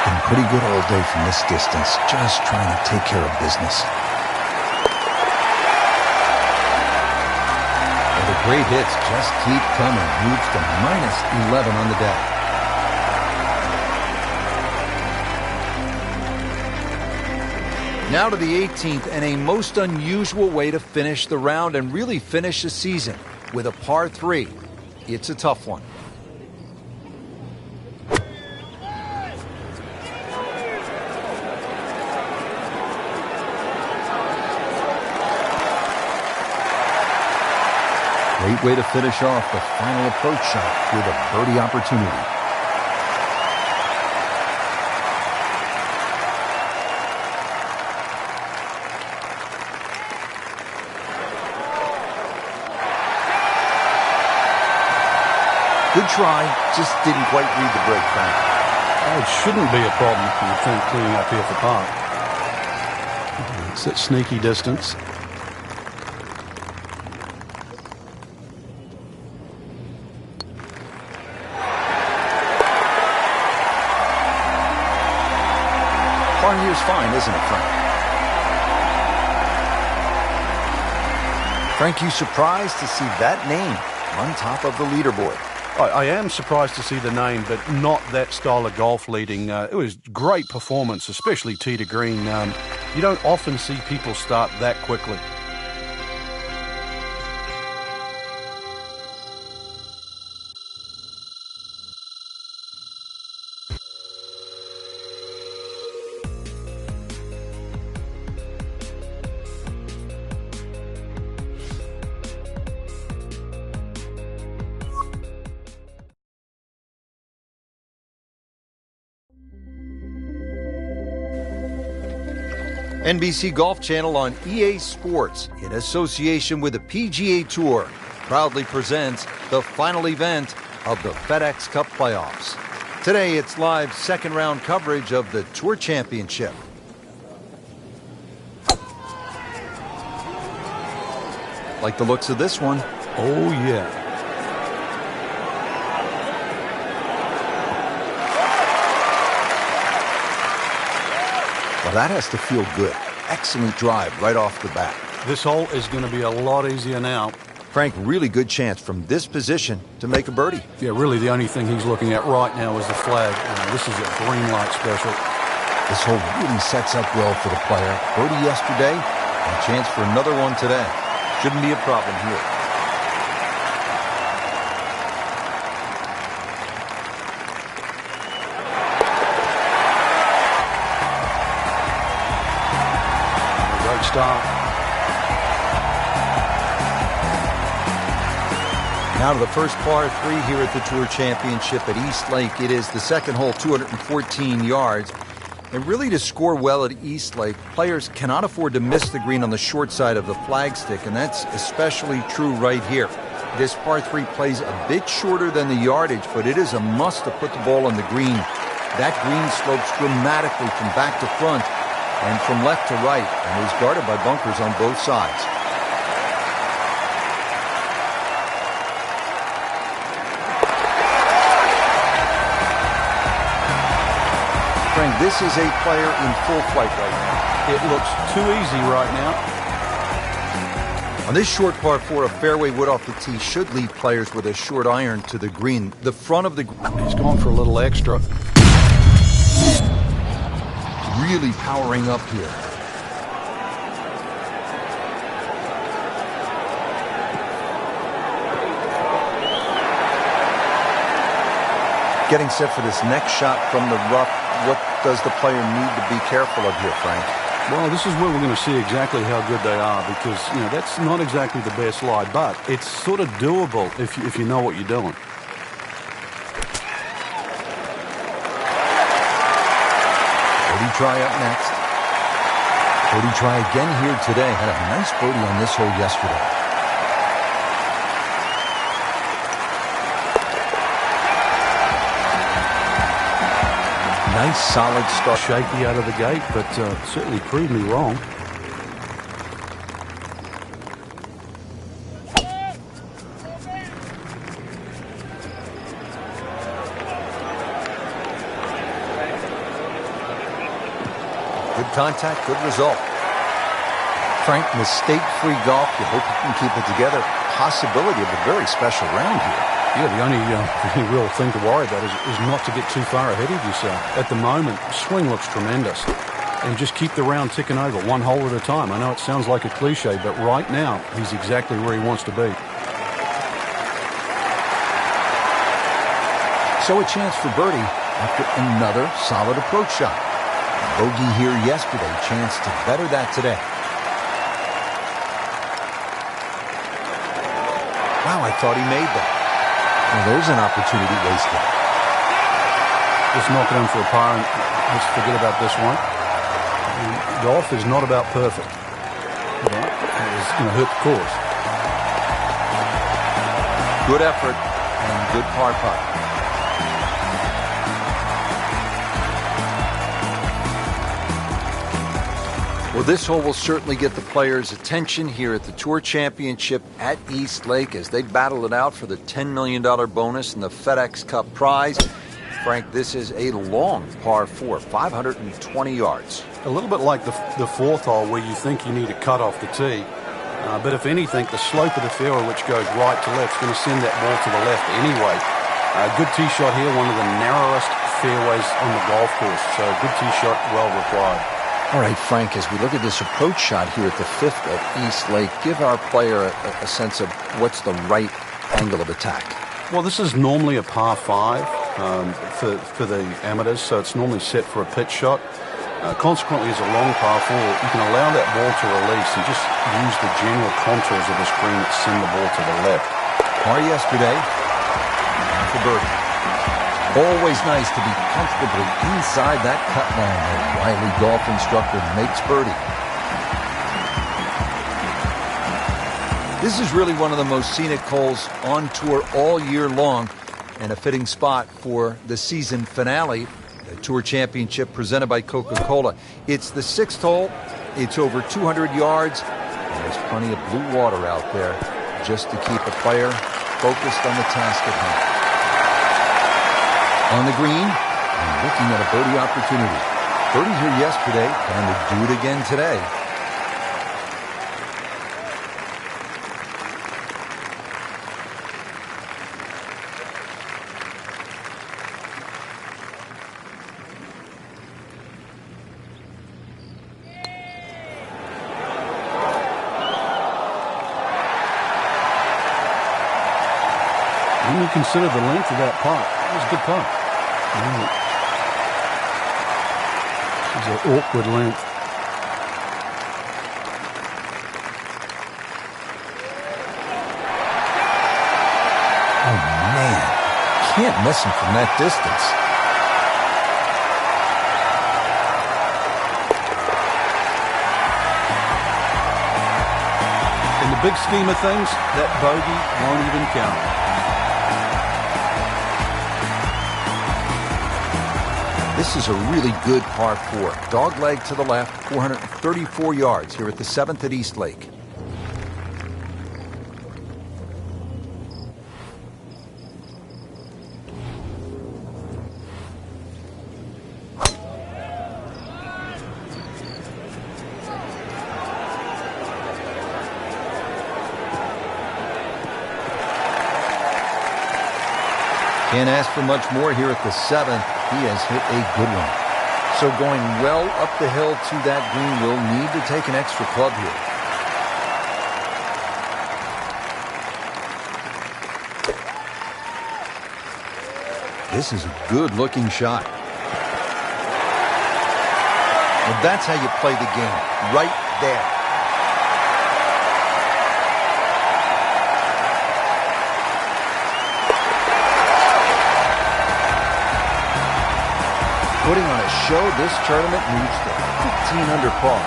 Been pretty good all day from this distance, just trying to take care of business. And the great hits just keep coming. Moves to -11 on the day. Now to the 18th, and a most unusual way to finish the round and really finish the season with a par 3. It's a tough one. Great way to finish off the final approach shot with a birdie opportunity. Good try, just didn't quite read the break, Frank. Oh, it shouldn't be a problem, you think, cleaning up here for par. It's that sneaky distance. Par here's fine, isn't it, Frank? Frank, you surprised to see that name on top of the leaderboard? I am surprised to see the name, but not that style of golf leading. It was great performance, especially tee to green. You don't often see people start that quickly. NBC Golf Channel on EA Sports, in association with the PGA Tour, proudly presents the final event of the FedEx Cup playoffs. Today, it's live second-round coverage of the Tour Championship. Like the looks of this one. Oh, yeah. Well, that has to feel good. Excellent drive right off the bat. This hole is going to be a lot easier now. Frank, really good chance from this position to make a birdie. Yeah, really the only thing he's looking at right now is the flag. This is a green light special. This hole really sets up well for the player. Birdie yesterday, and a chance for another one today. Shouldn't be a problem here. Great start. Now to the first par 3 here at the Tour Championship at East Lake. It is the second hole, 214 yards. And really, to score well at East Lake, players cannot afford to miss the green on the short side of the flagstick, and that's especially true right here. This par 3 plays a bit shorter than the yardage, but it is a must to put the ball on the green. That green slopes dramatically from back to front and from left to right, and is guarded by bunkers on both sides. Frank, this is a player in full flight right now. It looks too easy right now. On this short par 4, a fairway wood off the tee should lead players with a short iron to the green. The front of the green. He's gone for a little extra. Really powering up here. Getting set for this next shot from the rough. What does the player need to be careful of here, Frank? Well, this is where we're going to see exactly how good they are, because that's not exactly the best lie, but it's sort of doable if you know what you're doing. Birdie try up next. Birdie try again here today. Had a nice birdie on this hole yesterday. Nice solid start. Shaky out of the gate, but certainly proved me wrong. Good contact, good result. Frank, mistake-free golf. You hope you can keep it together. Possibility of a very special round here. Yeah, the only real thing to worry about is not to get too far ahead of yourself. At the moment, swing looks tremendous. And just keep the round ticking over, one hole at a time. I know it sounds like a cliche, but right now, he's exactly where he wants to be. So a chance for birdie after another solid approach shot. Bogey here yesterday, chance to better that today. Wow, I thought he made that. Well, there's an opportunity wasted. Just knock it in for a par, and let's forget about this one. Golf is not about perfect. But it's going to hurt the course. Good effort and good par putt. Well, this hole will certainly get the players' attention here at the Tour Championship at East Lake as they battle it out for the $10 million bonus and the FedEx Cup prize. Frank, this is a long par 4, 520 yards. A little bit like the fourth hole where you think you need a cut off the tee. But if anything, the slope of the fairway, which goes right to left, is going to send that ball to the left anyway. A good tee shot here, one of the narrowest fairways on the golf course. So good tee shot, well replied. All right, Frank, as we look at this approach shot here at the 5th at East Lake, give our player a sense of what's the right angle of attack. Well, this is normally a par 5 for the amateurs, so it's normally set for a pitch shot. Consequently, as a long par 4, you can allow that ball to release and just use the general contours of the screen to send the ball to the left. Par yesterday for birdie. Always nice to be comfortably inside that cut line. A wily golf instructor makes birdie. This is really one of the most scenic holes on tour all year long, and a fitting spot for the season finale, the Tour Championship presented by Coca-Cola. It's the 6th hole. It's over 200 yards, and there's plenty of blue water out there just to keep a player focused on the task at hand. On the green, and looking at a birdie opportunity. Birdie here yesterday, and to do it again today. When you consider the length of that putt, it was a good putt. It's an awkward length. Oh, man. Can't miss him from that distance. In the big scheme of things, that bogey won't even count. This is a really good par 4. Dogleg to the left, 434 yards here at the 7th at East Lake. Can't ask for much more here at the 7th. He has hit a good one. So going well up the hill to that green, will need to take an extra club here. This is a good-looking shot. Well, that's how you play the game, right there. Putting on a show, this tournament moves to 15 under par.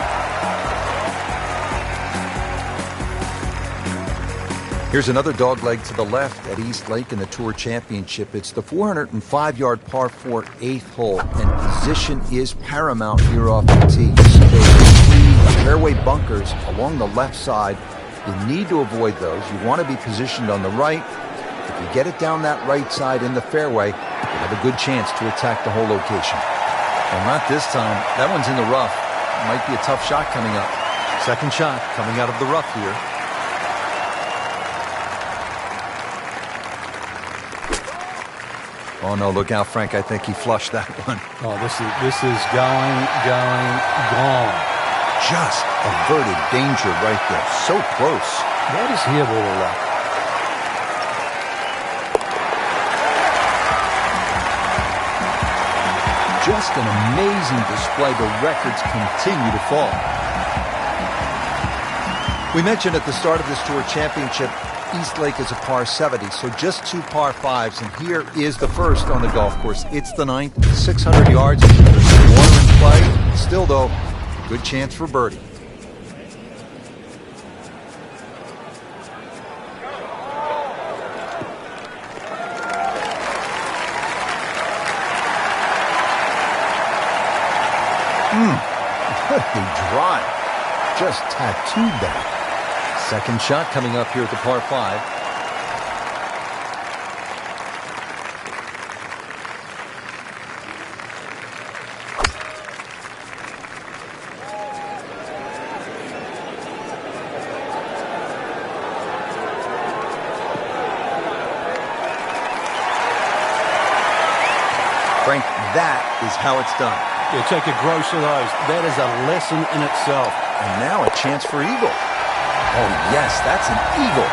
Here's another dogleg to the left at East Lake in the Tour Championship. It's the 405-yard par 4 8th hole, and position is paramount here off the tee. There's 3 fairway bunkers along the left side. You need to avoid those. You want to be positioned on the right. If you get it down that right side in the fairway, you have a good chance to attack the whole location. Well, not this time. That one's in the rough. Might be a tough shot coming up. Second shot coming out of the rough here. Oh, no, look out, Frank. I think he flushed that one. Oh, this is going, gone. Just averted danger right there. So close. Why does he have all the luck? Just an amazing display. The records continue to fall. We mentioned at the start of this Tour Championship, East Lake is a par 70, so just 2 par 5s, and here is the first on the golf course. It's the 9th, 600 yards. There's some water in play. Still, though, good chance for birdie. What a drive. Just tattooed that. Second shot coming up here at the par 5. Frank, that is how it's done. Yeah, take a gross of those. That is a lesson in itself. And now a chance for eagle. Oh, yes, that's an eagle.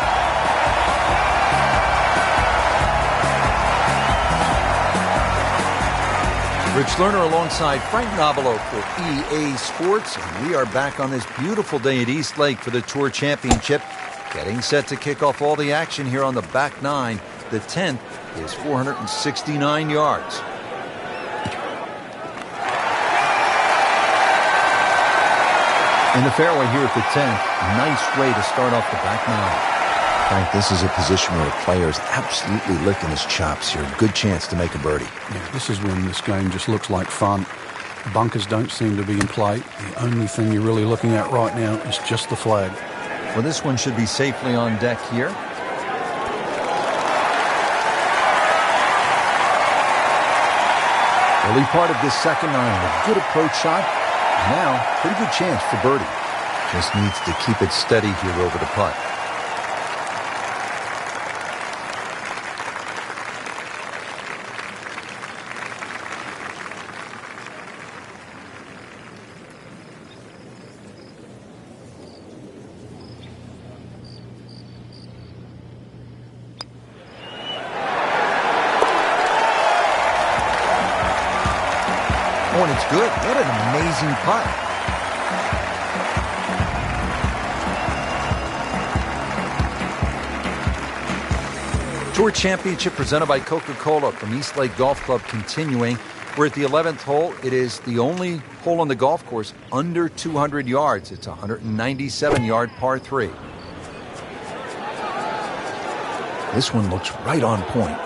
Rich Lerner alongside Frank Nobilo for EA Sports. And we are back on this beautiful day at East Lake for the Tour Championship. Getting set to kick off all the action here on the back nine. The 10th is 469 yards. In the fairway here at the 10th, nice way to start off the back nine. Frank, this is a position where a player is absolutely licking his chops here. Good chance to make a birdie. Yeah, this is when this game just looks like fun. Bunkers don't seem to be in play. The only thing you're really looking at right now is just the flag. Well, this one should be safely on deck here. Early part of this second nine, a good approach shot. Now, pretty good chance for birdie. Just needs to keep it steady here over the putt. Oh, and it's good. What an amazing putt. Tour Championship presented by Coca-Cola from East Lake Golf Club continuing. We're at the 11th hole. It is the only hole on the golf course under 200 yards. It's a 197-yard par 3. This one looks right on point.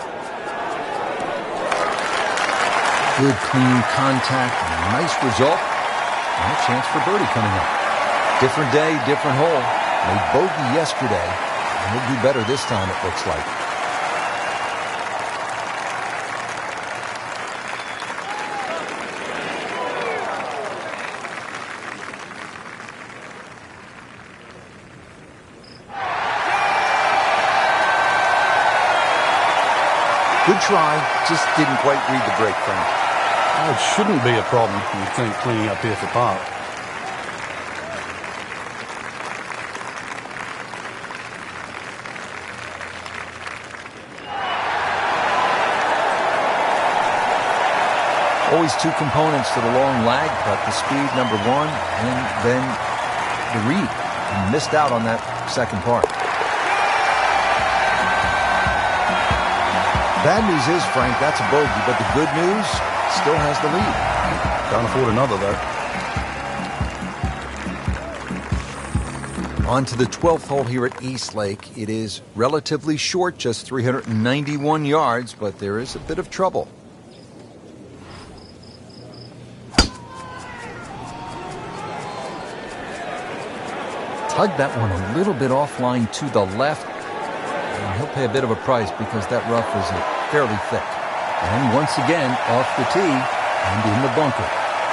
Good, clean contact, nice result, and a chance for birdie coming up. Different day, different hole. Made bogey yesterday, and he'll do better this time, it looks like. Good try, just didn't quite read the break, Frank. Oh, it shouldn't be a problem, you think, cleaning up here for par. Always two components to the long lag putt, the speed, number one, and then the read. And missed out on that second part. Bad news is, Frank, that's a bogey, but the good news, still has the lead. Can't afford another, though. On to the 12th hole here at East Lake. It is relatively short, just 391 yards, but there is a bit of trouble. Tugged that one a little bit offline to the left. And he'll pay a bit of a price because that rough is fairly thick. And once again, off the tee and in the bunker.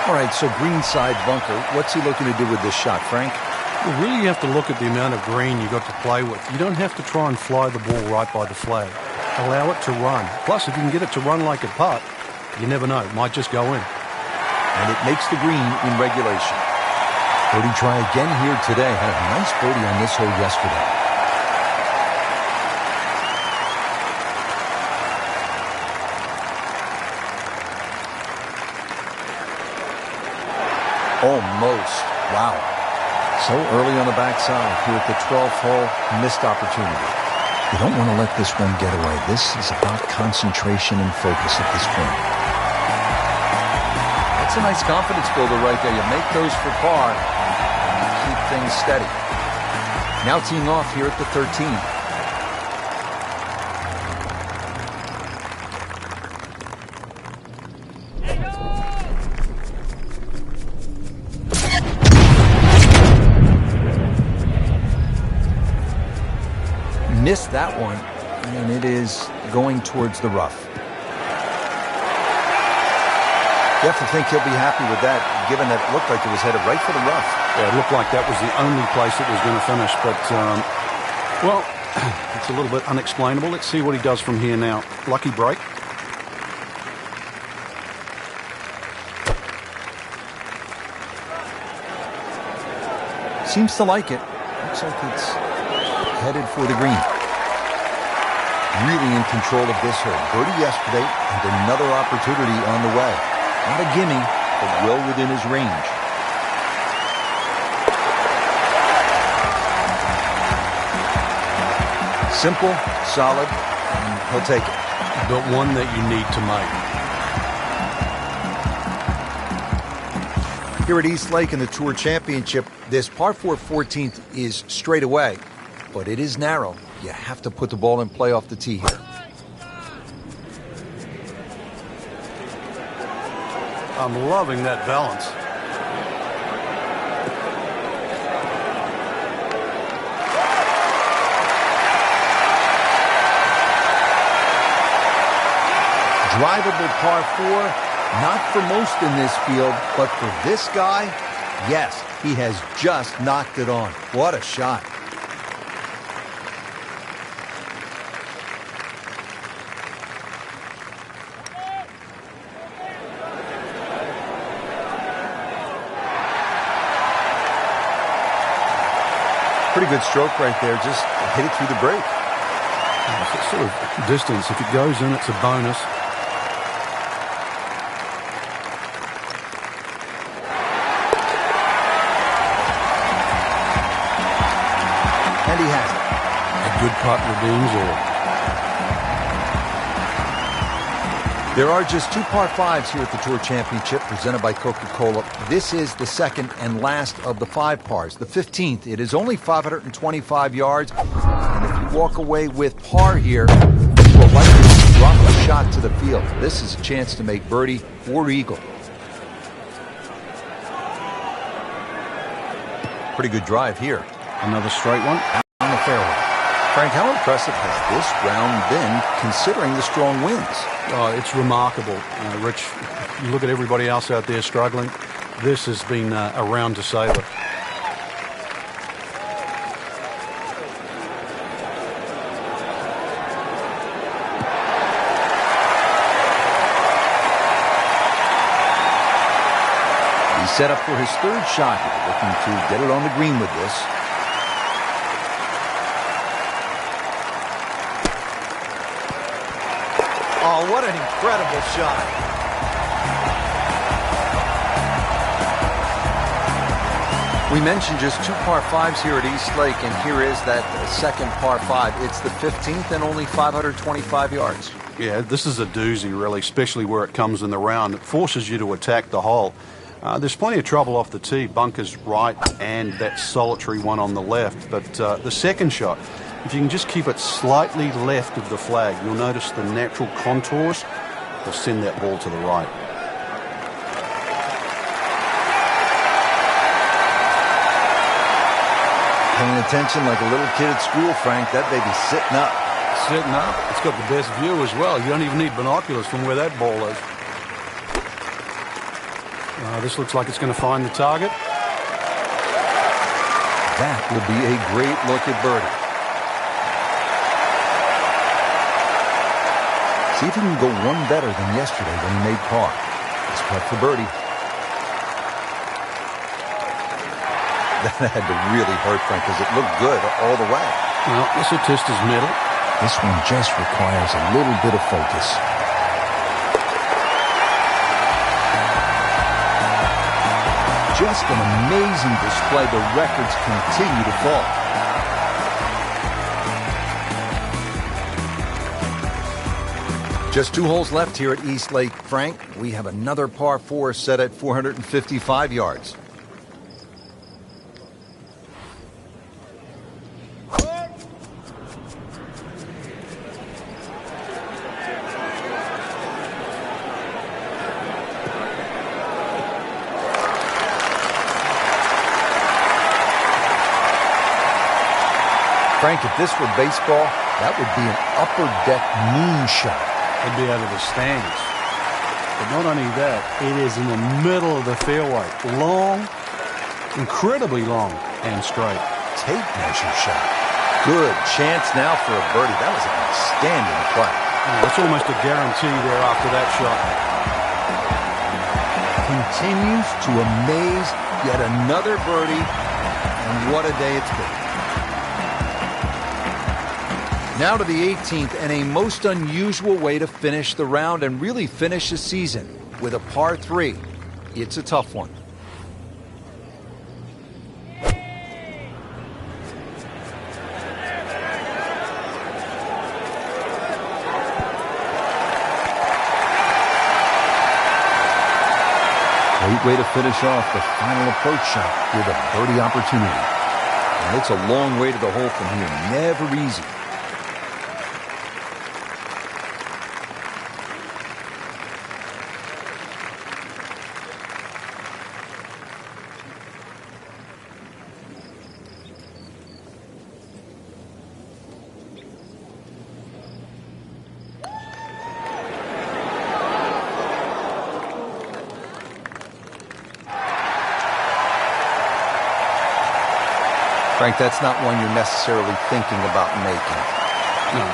All right, so greenside bunker. What's he looking to do with this shot, Frank? Well, really, you have to look at the amount of green you got to play with. You don't have to try and fly the ball right by the flag. Allow it to run. Plus, if you can get it to run like a putt, you never know. It might just go in. And it makes the green in regulation. Birdie try again here today. Had a nice birdie on this hole yesterday. Almost. Wow. So early on the backside here at the 12th hole, missed opportunity. You don't want to let this one get away. This is about concentration and focus at this point. That's a nice confidence builder right there. You make those for par, keep things steady. Now teeing off here at the 13th. Missed that one, and it is going towards the rough. You have to think he'll be happy with that, given that it looked like it was headed right for the rough. Yeah, it looked like that was the only place it was going to finish, but, well, it's a little bit unexplainable. Let's see what he does from here now. Lucky break. seems to like it. Looks like it's headed for the green. Really in control of this hole. Birdie yesterday and another opportunity on the way. Not a gimme, but well within his range. Simple, solid, and he'll take it. But one that you need to make. Here at East Lake in the Tour Championship, this par 4 14th is straight away, but it is narrow. You have to put the ball in play off the tee here. I'm loving that balance. Drivable par 4, not for most in this field, but for this guy, yes, he has just knocked it on. What a shot. Pretty good stroke right there, just hit it through the break. It's sort of distance. If it goes in, it's a bonus. And he has it. A good putt redeems all. There are just 2 par 5s here at the Tour Championship presented by Coca-Cola. This is the second and last of the 5 pars. The 15th, it is only 525 yards. And if you walk away with par here, you will likely drop a shot to the field. This is a chance to make birdie or eagle. Pretty good drive here. Another straight one. On the fairway. Frank, how impressive has this round been considering the strong winds? Oh, it's remarkable, Rich. You look at everybody else out there struggling. This has been a round to savour. He's set up for his 3rd shot here, looking to get it on the green with this. Oh, what an incredible shot. We mentioned just 2 par 5s here at East Lake, and here is that second par 5. It's the 15th and only 525 yards. Yeah, this is a doozy, really, especially where it comes in the round. It forces you to attack the hole. There's plenty of trouble off the tee, bunkers right and that solitary one on the left. But the second shot, if you can just keep it slightly left of the flag, you'll notice the natural contours will send that ball to the right. Paying attention like a little kid at school, Frank. That baby's sitting up. Sitting up. It's got the best view as well. You don't even need binoculars from where that ball is. This looks like it's going to find the target. That will be a great look at birdie. See if he can go one better than yesterday when he made par. This putt for birdie. That had to really hurt, Frank, because it looked good all the way. Well, this will test his middle. This one just requires a little bit of focus. Just an amazing display. The records continue to fall. Just 2 holes left here at East Lake. Frank, we have another par 4 set at 455 yards. Frank, if this were baseball, that would be an upper deck moonshot. It'd be out of the stands. But not only that, it is in the middle of the fairway. Long, incredibly long and straight. Tape measure shot. Good chance now for a birdie. That was an outstanding play. Oh, it's almost a guarantee there after that shot. Continues to amaze. Yet another birdie. and what a day it's been. Now to the 18th, and a most unusual way to finish the round and really finish the season with a par 3. It's a tough one. Great way to finish off the final approach shot with a birdie opportunity. And it's a long way to the hole from here. Never easy. Frank, that's not one you're necessarily thinking about making. No,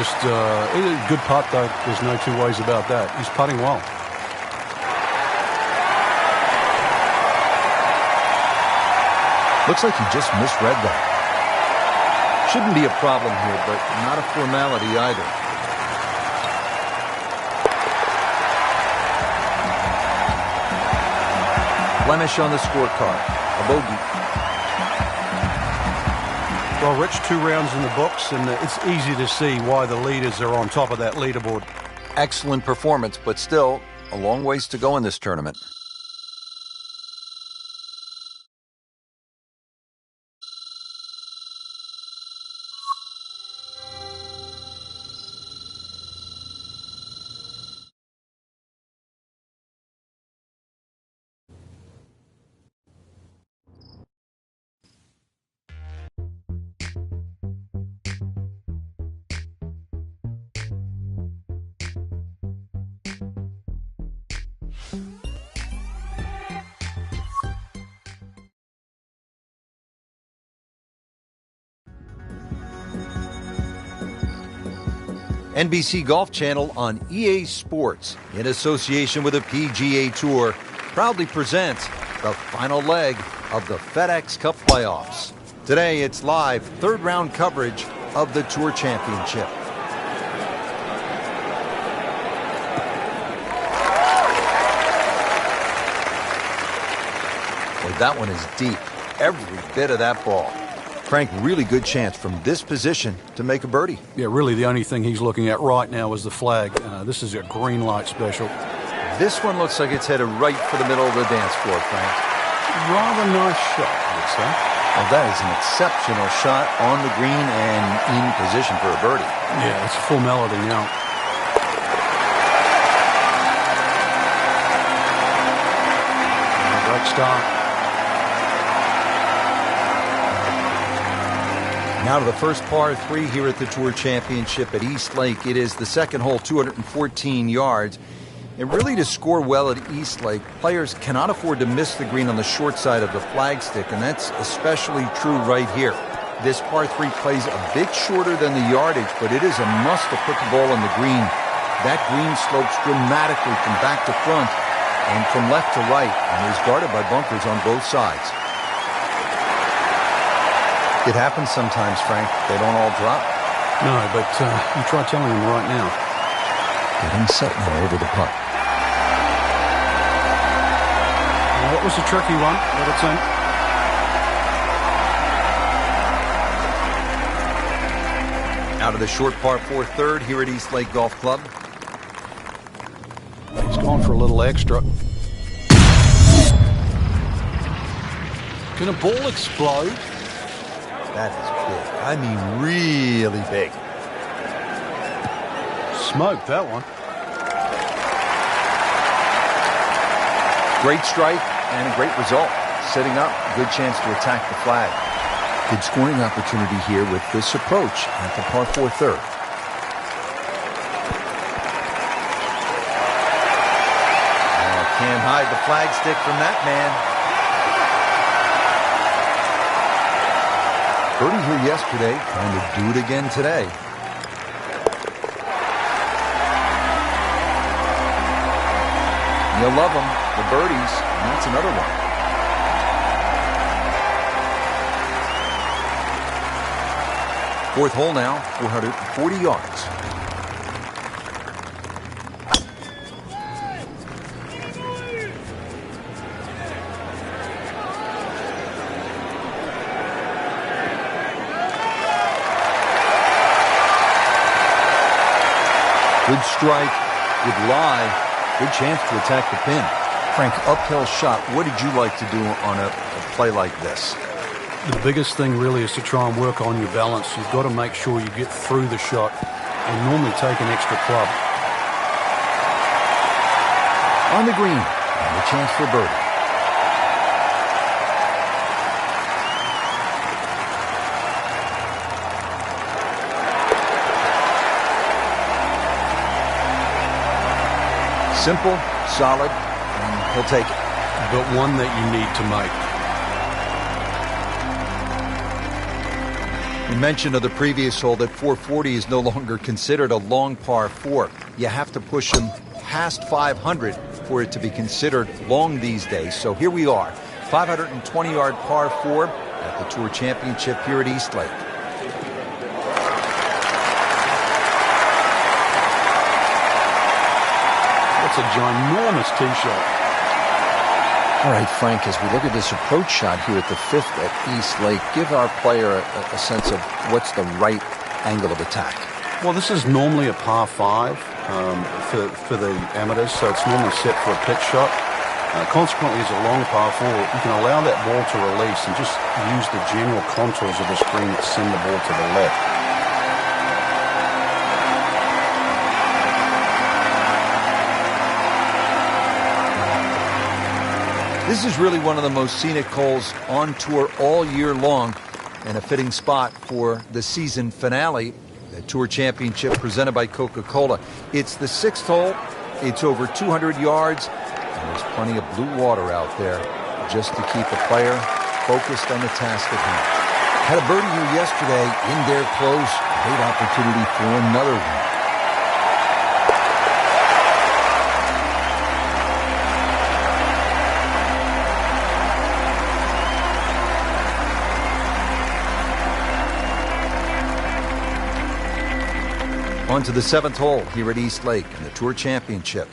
just a good putt, though. There's no two ways about that. He's putting well. Looks like he just misread that. Shouldn't be a problem here, but not a formality either. Blemish on the scorecard. A bogey. Well, Rich, 2 rounds in the books, and it's easy to see why the leaders are on top of that leaderboard. Excellent performance, but still a long ways to go in this tournament. NBC Golf Channel on EA Sports, in association with the PGA Tour, proudly presents the final leg of the FedEx Cup playoffs. Today, it's live third-round coverage of the Tour Championship. Boy, that one is deep. Every bit of that ball. Frank, really good chance from this position to make a birdie. Yeah, really the only thing he's looking at right now is the flag. This is a green light special. This one looks like it's headed right for the middle of the dance floor, Frank. Rather nice shot, I would say. Well, that is an exceptional shot on the green and in position for a birdie. Yeah, it's a formality now. Great start. Now to the first par 3 here at the Tour Championship at East Lake. It is the second hole, 214 yards. And really, to score well at East Lake, players cannot afford to miss the green on the short side of the flagstick, and that's especially true right here. This par 3 plays a bit shorter than the yardage, but it is a must to put the ball on the green. That green slopes dramatically from back to front and from left to right, and is guarded by bunkers on both sides. It happens sometimes, Frank. They don't all drop. No, but you try telling them right now. Getting set now over the putt. Well, that was a tricky one, but it's in. Out of the short par 4 third here at East Lake Golf Club. He's gone for a little extra. Can a ball explode? That is big. I mean, really big. Smoked that one. Great strike and a great result. Setting up, good chance to attack the flag. Good scoring opportunity here with this approach at the par 4 third. Can't hide the flagstick from that man. Birdie here yesterday, trying to do it again today. You'll love them, the birdies, and that's another one. Fourth hole now, 440 yards. Good strike, good lie, good chance to attack the pin. Frank, uphill shot. What did you like to do on a play like this? The biggest thing really is to try and work on your balance. You've got to make sure you get through the shot and normally take an extra club. On the green, and a chance for birdie. Simple, solid, and he'll take it. But one that you need to make. We mentioned of the previous hole that 440 is no longer considered a long par 4. You have to push him past 500 for it to be considered long these days. So here we are, 520-yard par 4 at the Tour Championship here at East Lake. That's a ginormous tee shot. All right, Frank, as we look at this approach shot here at the 5th at East Lake, give our player a sense of what's the right angle of attack. Well, this is normally a par 5 for the amateurs, so it's normally set for a pitch shot. Consequently, as a long par 4, you can allow that ball to release and just use the general contours of the screen to send the ball to the left. This is really one of the most scenic holes on tour all year long and a fitting spot for the season finale, the Tour Championship presented by Coca-Cola. It's the 6th hole. It's over 200 yards, and there's plenty of blue water out there just to keep a player focused on the task at hand. Had a birdie here yesterday, in there close. Great opportunity for another one. On to the 7th hole here at East Lake in the Tour Championship.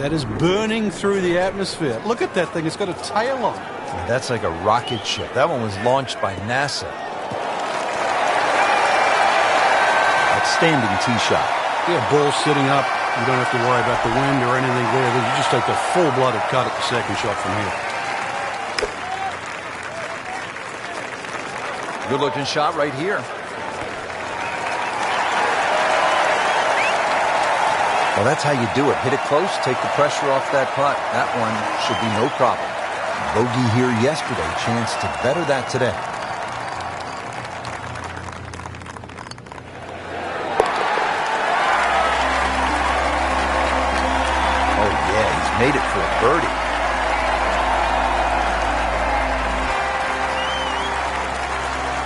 That is burning through the atmosphere. Look at that thing. It's got a tail on it. That's like a rocket ship. That one was launched by NASA. Outstanding tee shot. Yeah, ball sitting up. You don't have to worry about the wind or anything there. You just take a full-blooded cut at the second shot from here. Good-looking shot right here. Well, that's how you do it. Hit it close, take the pressure off that putt. That one should be no problem. Bogey here yesterday. Chance to better that today. Oh, yeah, he's made it for a birdie.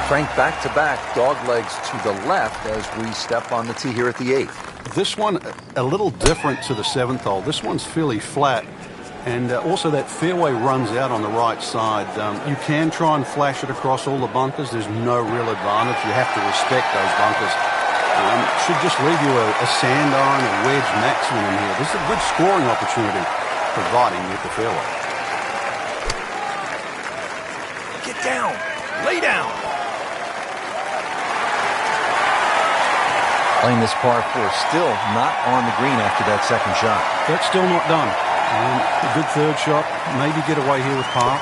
Frank, back-to-back dog legs to the left as we step on the tee here at the 8th. This one, a little different to the 7th hole. This one's fairly flat, and also that fairway runs out on the right side. You can try and flash it across all the bunkers. There's no real advantage. You have to respect those bunkers. Should just leave you a sand iron, a wedge maximum in here. This is a good scoring opportunity, providing you hit the fairway. Get down. Lay down. Playing this par 4, still not on the green after that second shot. That's still not done. A good third shot. Maybe get away here with par.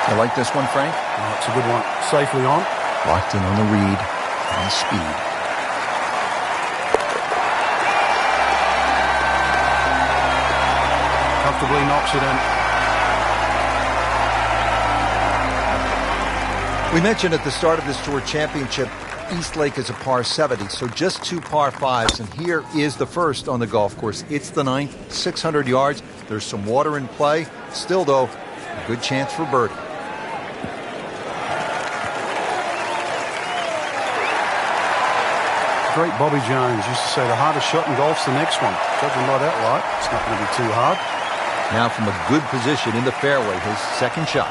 You like this one, Frank? Oh, it's a good one. Safely on. Locked in on the read and the speed. Comfortably knocks it in. We mentioned at the start of this Tour Championship East Lake is a par 70, so just 2 par 5s, and here is the first on the golf course. It's the 9th, 600 yards. There's some water in play. Still, though, a good chance for birdie. Great Bobby Jones used to say the hardest shot in golf's the next one. Judging by that light, it's not going to be too hard. Now from a good position in the fairway, his second shot.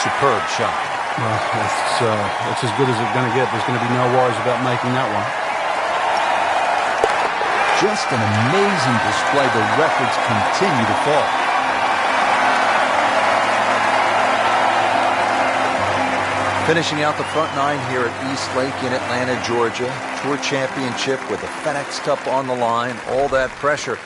Superb shot. Well, it's as good as it's going to get. There's going to be no worries about making that one. Just an amazing display. The records continue to fall. Finishing out the front nine here at East Lake in Atlanta, Georgia. Tour Championship with the FedEx Cup on the line. All that pressure.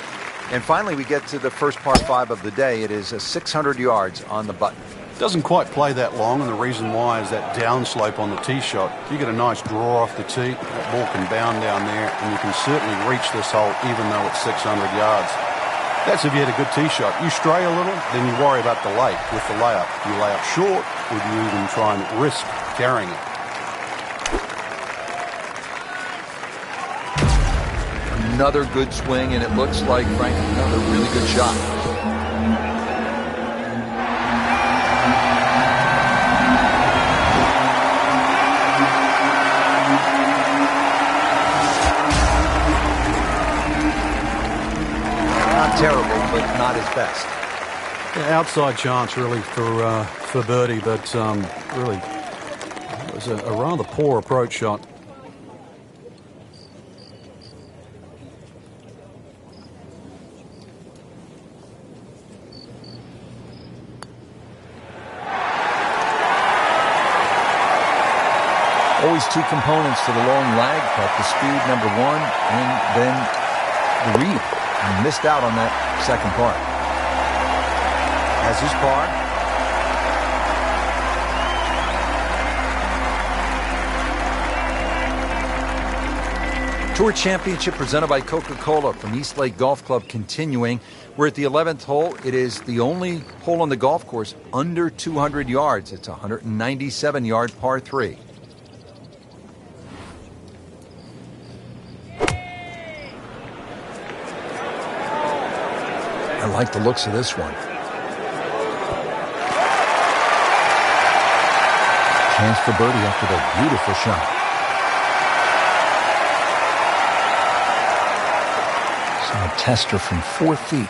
And finally, we get to the first par 5 of the day. It is a 600 yards on the button. Doesn't quite play that long, and the reason why is that downslope on the tee shot. You get a nice draw off the tee, that ball can bound down there, and you can certainly reach this hole even though it's 600 yards. That's if you had a good tee shot. You stray a little, then you worry about the lake with the layup. You lay up short, or you even try and risk carrying it. Another good swing, and it looks like, Frank, another really good shot. Terrible, but not his best. Yeah, outside chance, really, for birdie, but really, it was a rather poor approach shot. Always two components to the long lag putt, the speed, number one, and then the read. And missed out on that second part. Has his par. Tour Championship presented by Coca-Cola from East Lake Golf Club continuing. We're at the 11th hole. It is the only hole on the golf course under 200 yards. It's a 197-yard par 3. I like the looks of this one. Chance for birdie after that beautiful shot. So a tester from 4 feet.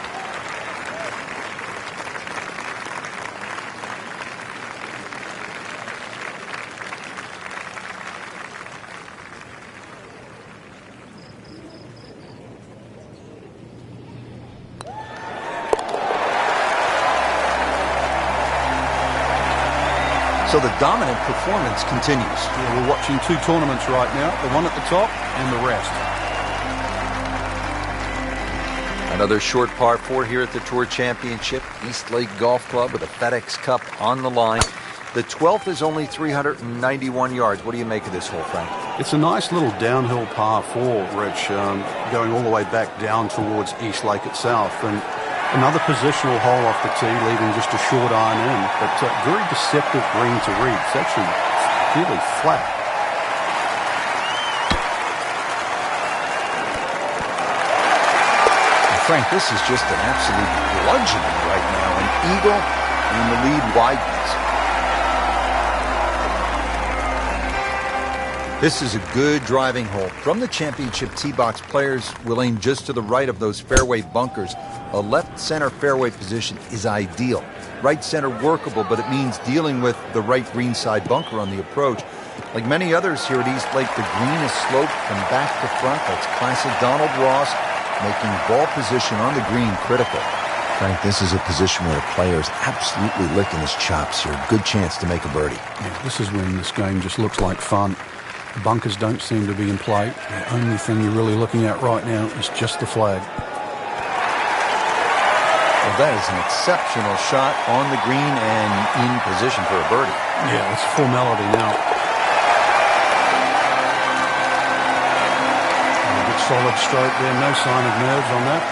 So the dominant performance continues. Yeah, we're watching 2 tournaments right now, the one at the top and the rest. Another short par 4 here at the Tour Championship. East Lake Golf Club with a FedEx Cup on the line. The 12th is only 391 yards. What do you make of this hole, Frank? It's a nice little downhill par 4, Rich, going all the way back down towards East Lake itself. And another positional hole off the tee, leaving just a short iron in, but very deceptive green to read. It's actually fairly flat. Frank, this is just an absolute bludgeoning right now. An eagle, and the lead widens. This is a good driving hole. From the championship tee box, players will aim just to the right of those fairway bunkers. A left center fairway position is ideal. Right center workable, but it means dealing with the right green side bunker on the approach. Like many others here at East Lake, the green is sloped from back to front. That's classic Donald Ross, making ball position on the green critical. Frank, this is a position where the player is absolutely licking his chops here. Good chance to make a birdie. Yeah, this is when this game just looks like fun. The bunkers don't seem to be in play. The only thing you're really looking at right now is just the flag. Well, that is an exceptional shot on the green and in position for a birdie. Yeah, it's formality now. A bit solid stroke there, no sign of nerves on that.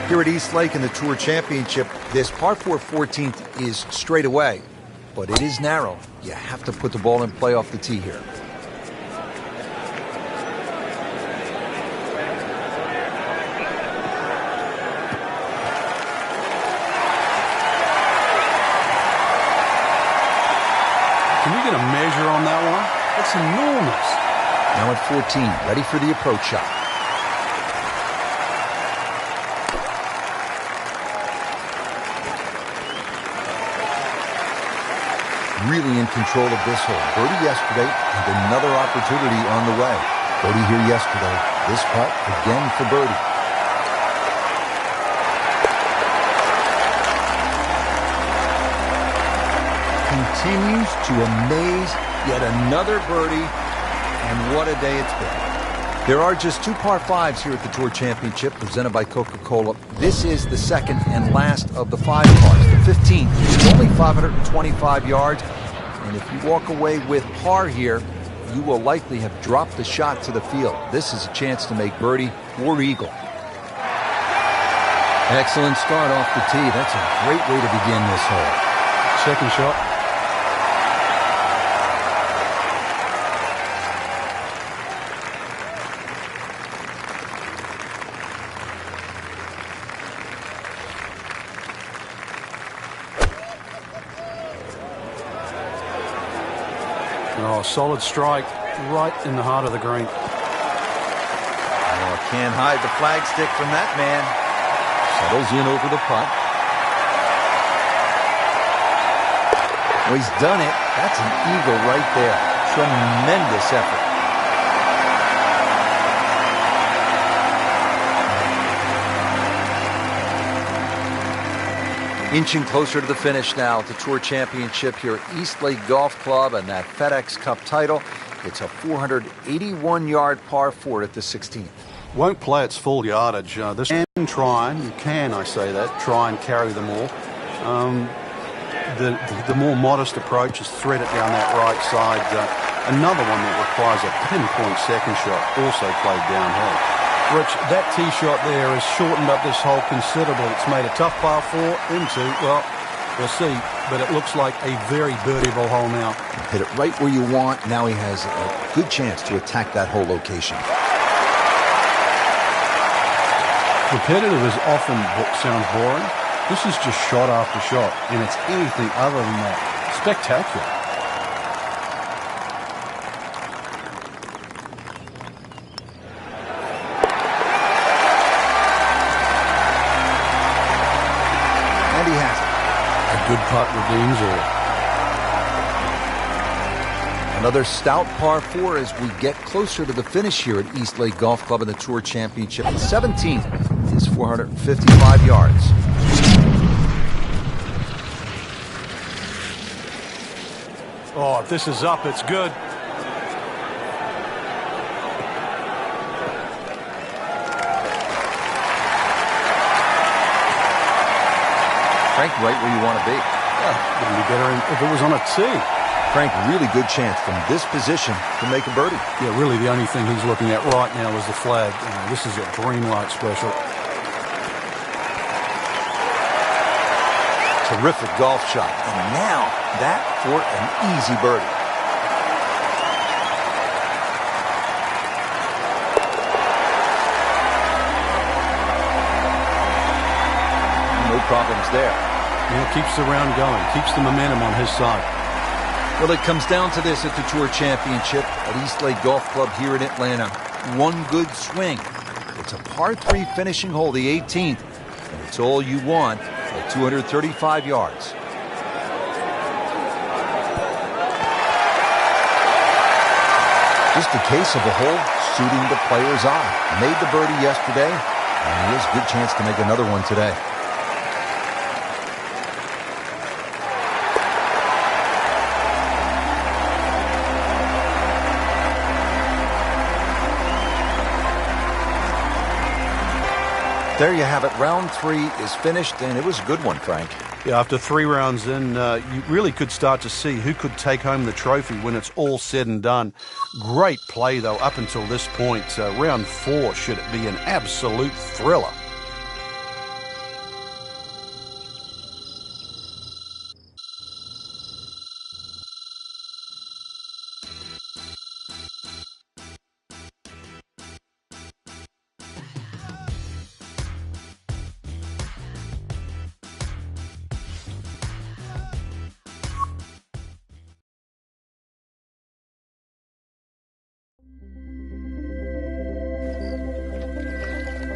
Here at East Lake in the Tour Championship, this par 4 14th is straight away, but it is narrow. You have to put the ball in play off the tee here. Can we get a measure on that one? That's enormous. Now at 14, ready for the approach shot. Really in control of this hole. Birdie yesterday and another opportunity on the way. Birdie here yesterday. This putt again for birdie. Continues to amaze. Yet another birdie. And what a day it's been. There are just 2 par 5s here at the Tour Championship presented by Coca-Cola. This is the second and last of the 5 pars. The 15th is only 525 yards. And if you walk away with par here, you will likely have dropped the shot to the field. This is a chance to make birdie or eagle. Excellent start off the tee. That's a great way to begin this hole. Second shot. Oh, solid strike right in the heart of the green. Oh, can't hide the flagstick from that man. Settles in over the putt. Well, he's done it. That's an eagle right there. Tremendous effort. Inching closer to the finish now at the Tour Championship here at East Lake Golf Club and that FedEx Cup title. It's a 481-yard par 4 at the 16th. Won't play its full yardage. This can try and, I say that, try and carry them all. The more modest approach is thread it down that right side. Another one that requires a pinpoint second shot, also played downhill. Rich, that tee shot there has shortened up this hole considerably. It's made a tough par 4 into, well, we'll see, but it looks like a very birdieable hole now. Hit it right where you want. Now he has a good chance to attack that whole location. Repetitive is often sounds boring. This is just shot after shot, and it's anything other than that. Spectacular. And he has it. A good putt redeems all. Another stout par 4 as we get closer to the finish here at East Lake Golf Club in the Tour Championship. The 17th is 455 yards. Oh, if this is up, it's good. Frank, right where you want to be. Wouldn't be better if it was on a tee. Frank, really good chance from this position to make a birdie. Yeah, really the only thing he's looking at right now is the flag. This is a green light special. Terrific golf shot. And now that for an easy birdie. No problems there. Keeps the round going, keeps the momentum on his side. Well, it comes down to this at the Tour Championship at East Lake Golf Club here in Atlanta. One good swing. It's a par 3 finishing hole, the 18th, and it's all you want at 235 yards. Just a case of a hole suiting the player's eye. Made the birdie yesterday, and he has a good chance to make another one today. There you have it. Round 3 is finished, and it was a good one, Frank. Yeah, after 3 rounds in, you really could start to see who could take home the trophy when it's all said and done. Great play, though, up until this point. Round 4 should be an absolute thriller.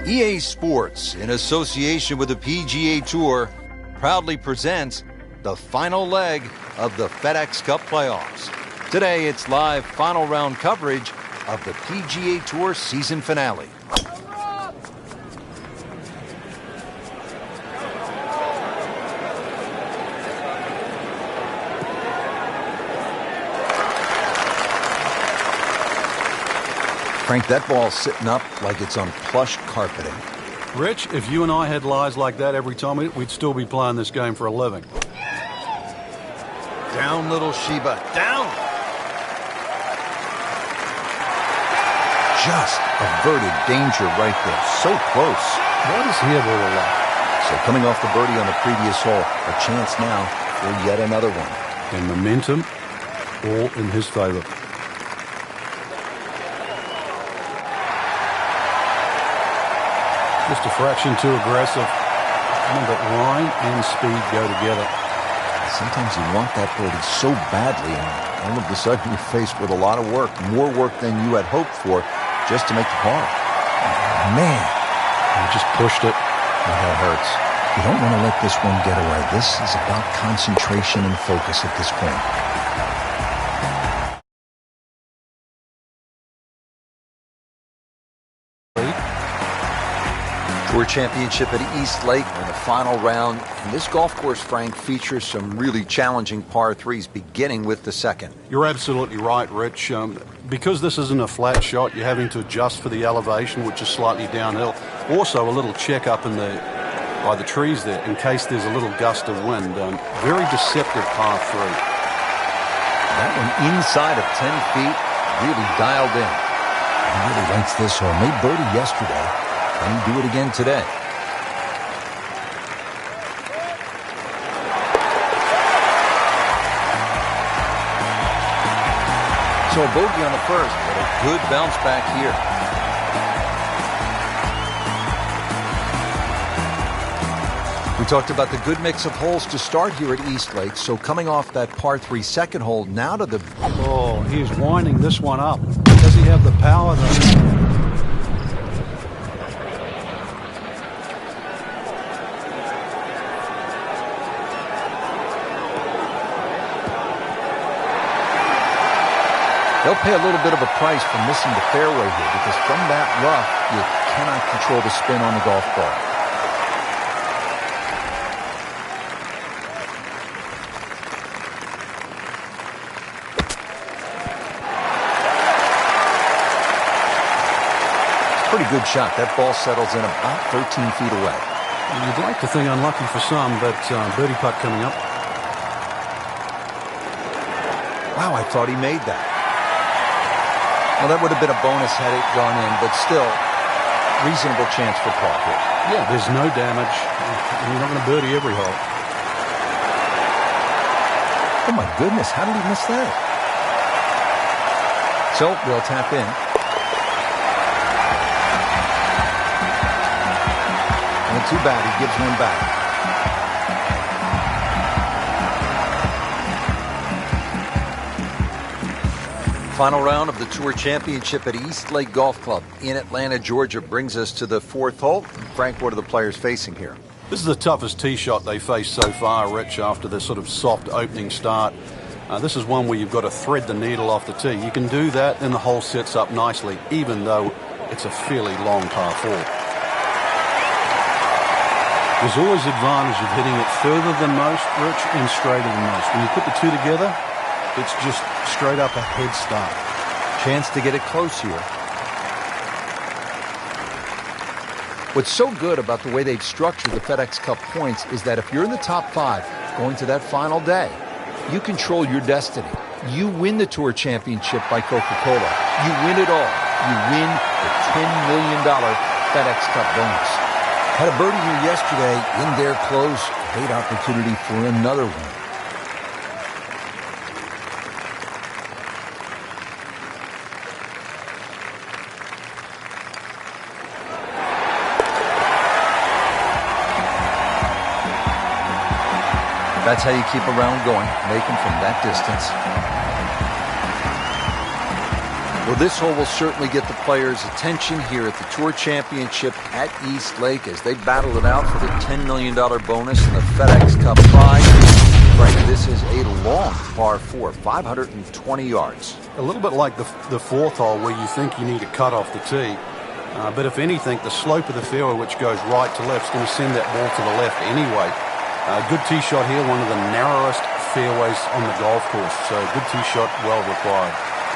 EA Sports, in association with the PGA Tour, proudly presents the final leg of the FedEx Cup playoffs. Today, it's live final round coverage of the PGA Tour season finale. Frank, that ball's sitting up like it's on plush carpeting. Rich, if you and I had lies like that every time, we'd still be playing this game for a living. Down, little Sheba, down! Just averted danger right there. So close. What is he able to allow? So coming off the birdie on the previous hole, a chance now for yet another one. And momentum all in his favor. Just a fraction too aggressive. Remember, line and speed go together. Sometimes you want that birdie so badly, and all of a sudden you're faced with a lot of work, more work than you had hoped for, just to make the par. Man. He just pushed it. Oh, that hurts. You don't want to let this one get away. This is about concentration and focus at this point. Tour Championship at East Lake in the final round. And this golf course, Frank, features some really challenging par 3s, beginning with the second. You're absolutely right, Rich. Because this isn't a flat shot, you're having to adjust for the elevation, which is slightly downhill. Also, a little check up by the trees there in case there's a little gust of wind. Very deceptive par 3. That one inside of 10 feet, really dialed in. He really likes this hole. Made birdie yesterday. Can he do it again today? So a bogey on the first, but a good bounce back here. We talked about the good mix of holes to start here at East Lake. So coming off that par 3 second hole, now to the... Oh, he's winding this one up. Does he have the power, though? They'll pay a little bit of a price for missing the fairway here, because from that rough, you cannot control the spin on the golf ball. Pretty good shot. That ball settles in about 13 feet away. You'd like to think unlucky for some, but birdie putt coming up. Wow, I thought he made that. Well, that would have been a bonus had it gone in, but still, reasonable chance for par here. Yeah, there's no damage, and you're not going to birdie every hole. Oh, my goodness, how did he miss that? So, they'll tap in. And too bad, he gives one back. Final round of the Tour Championship at East Lake Golf Club in Atlanta, Georgia, brings us to the fourth hole. Frank, what are the players facing here? This is the toughest tee shot they faced so far, Rich, after this sort of soft opening start. This is one where you've got to thread the needle off the tee. You can do that, and the hole sets up nicely, even though it's a fairly long par 4. There's always the advantage of hitting it further than most, Rich, and straighter than most. When you put the two together, it's just straight up a head start. Chance to get it close here. What's so good about the way they've structured the FedEx Cup points is that if you're in the top 5 going to that final day, you control your destiny. You win the Tour Championship by Coca-Cola. You win it all. You win the $10 million FedEx Cup bonus. Had a birdie here yesterday in their close. Great opportunity for another one. That's how you keep a round going, make them from that distance. Well, this hole will certainly get the players' attention here at the Tour Championship at East Lake as they battle it out for the $10 million bonus and the FedEx Cup prize. Frank, this is a long par 4, 520 yards. A little bit like the fourth hole where you think you need to cut off the tee. But if anything, the slope of the fairway, which goes right to left, is going to send that ball to the left anyway. Good tee shot here, one of the narrowest fairways on the golf course. So good tee shot, well required.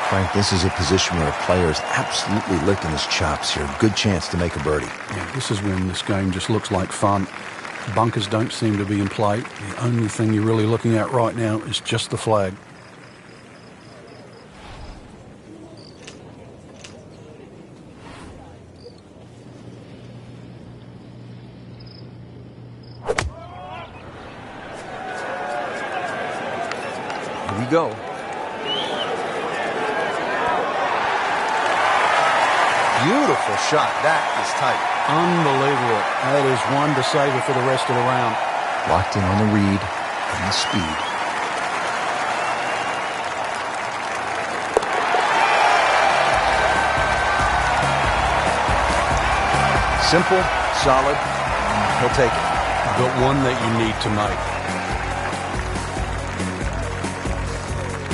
Frank, this is a position where a player is absolutely licking his chops here. Good chance to make a birdie. Yeah, this is when this game just looks like fun. Bunkers don't seem to be in play. The only thing you're really looking at right now is just the flag. Here we go. Beautiful shot. That is tight. Unbelievable. That is one to savor for the rest of the round. Locked in on the read and the speed. Simple, solid, and he'll take it. But one that you need to make.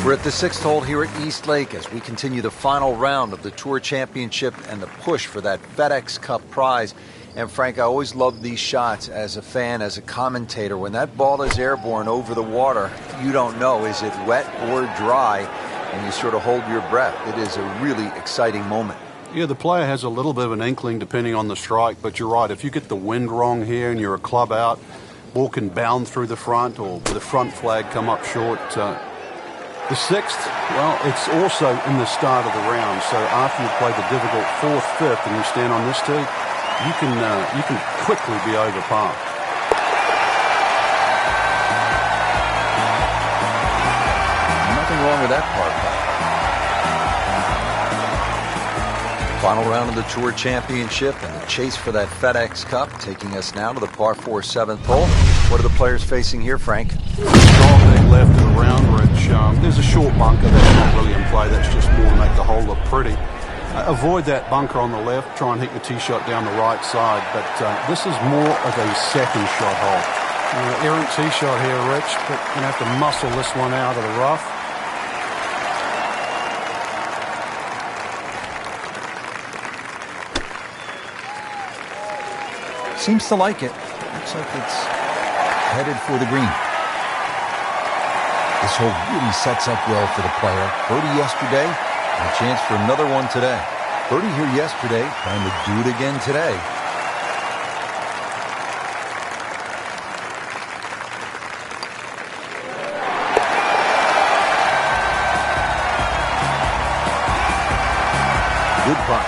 We're at the 6th hole here at East Lake as we continue the final round of the Tour Championship and the push for that FedEx Cup prize. And Frank, I always love these shots as a fan, as a commentator. When that ball is airborne over the water, you don't know, is it wet or dry? And you sort of hold your breath. It is a really exciting moment. Yeah, the player has a little bit of an inkling depending on the strike, but you're right. If you get the wind wrong here and you're a club out, ball can bound through the front or the front flag come up short. The 6th, well, it's also in the start of the round. So after you play the difficult 4th, 5th, and you stand on this tee, you can quickly be over par. Nothing wrong with that par putt. Final round of the Tour Championship and the chase for that FedEx Cup, taking us now to the par 4 7th hole. What are the players facing here, Frank? Strong leg left of the round, Rich. There's a short bunker. That's not really in play. That's just more to make the hole look pretty. Avoid that bunker on the left. Try and hit your tee shot down the right side. But this is more of a second shot hole. Errant tee shot here, Rich. But you're going to have to muscle this one out of the rough. Seems to like it. Looks like it's headed for the green. This hole really sets up well for the player. Birdie yesterday, and a chance for another one today. Birdie here yesterday, trying to do it again today. Good putt.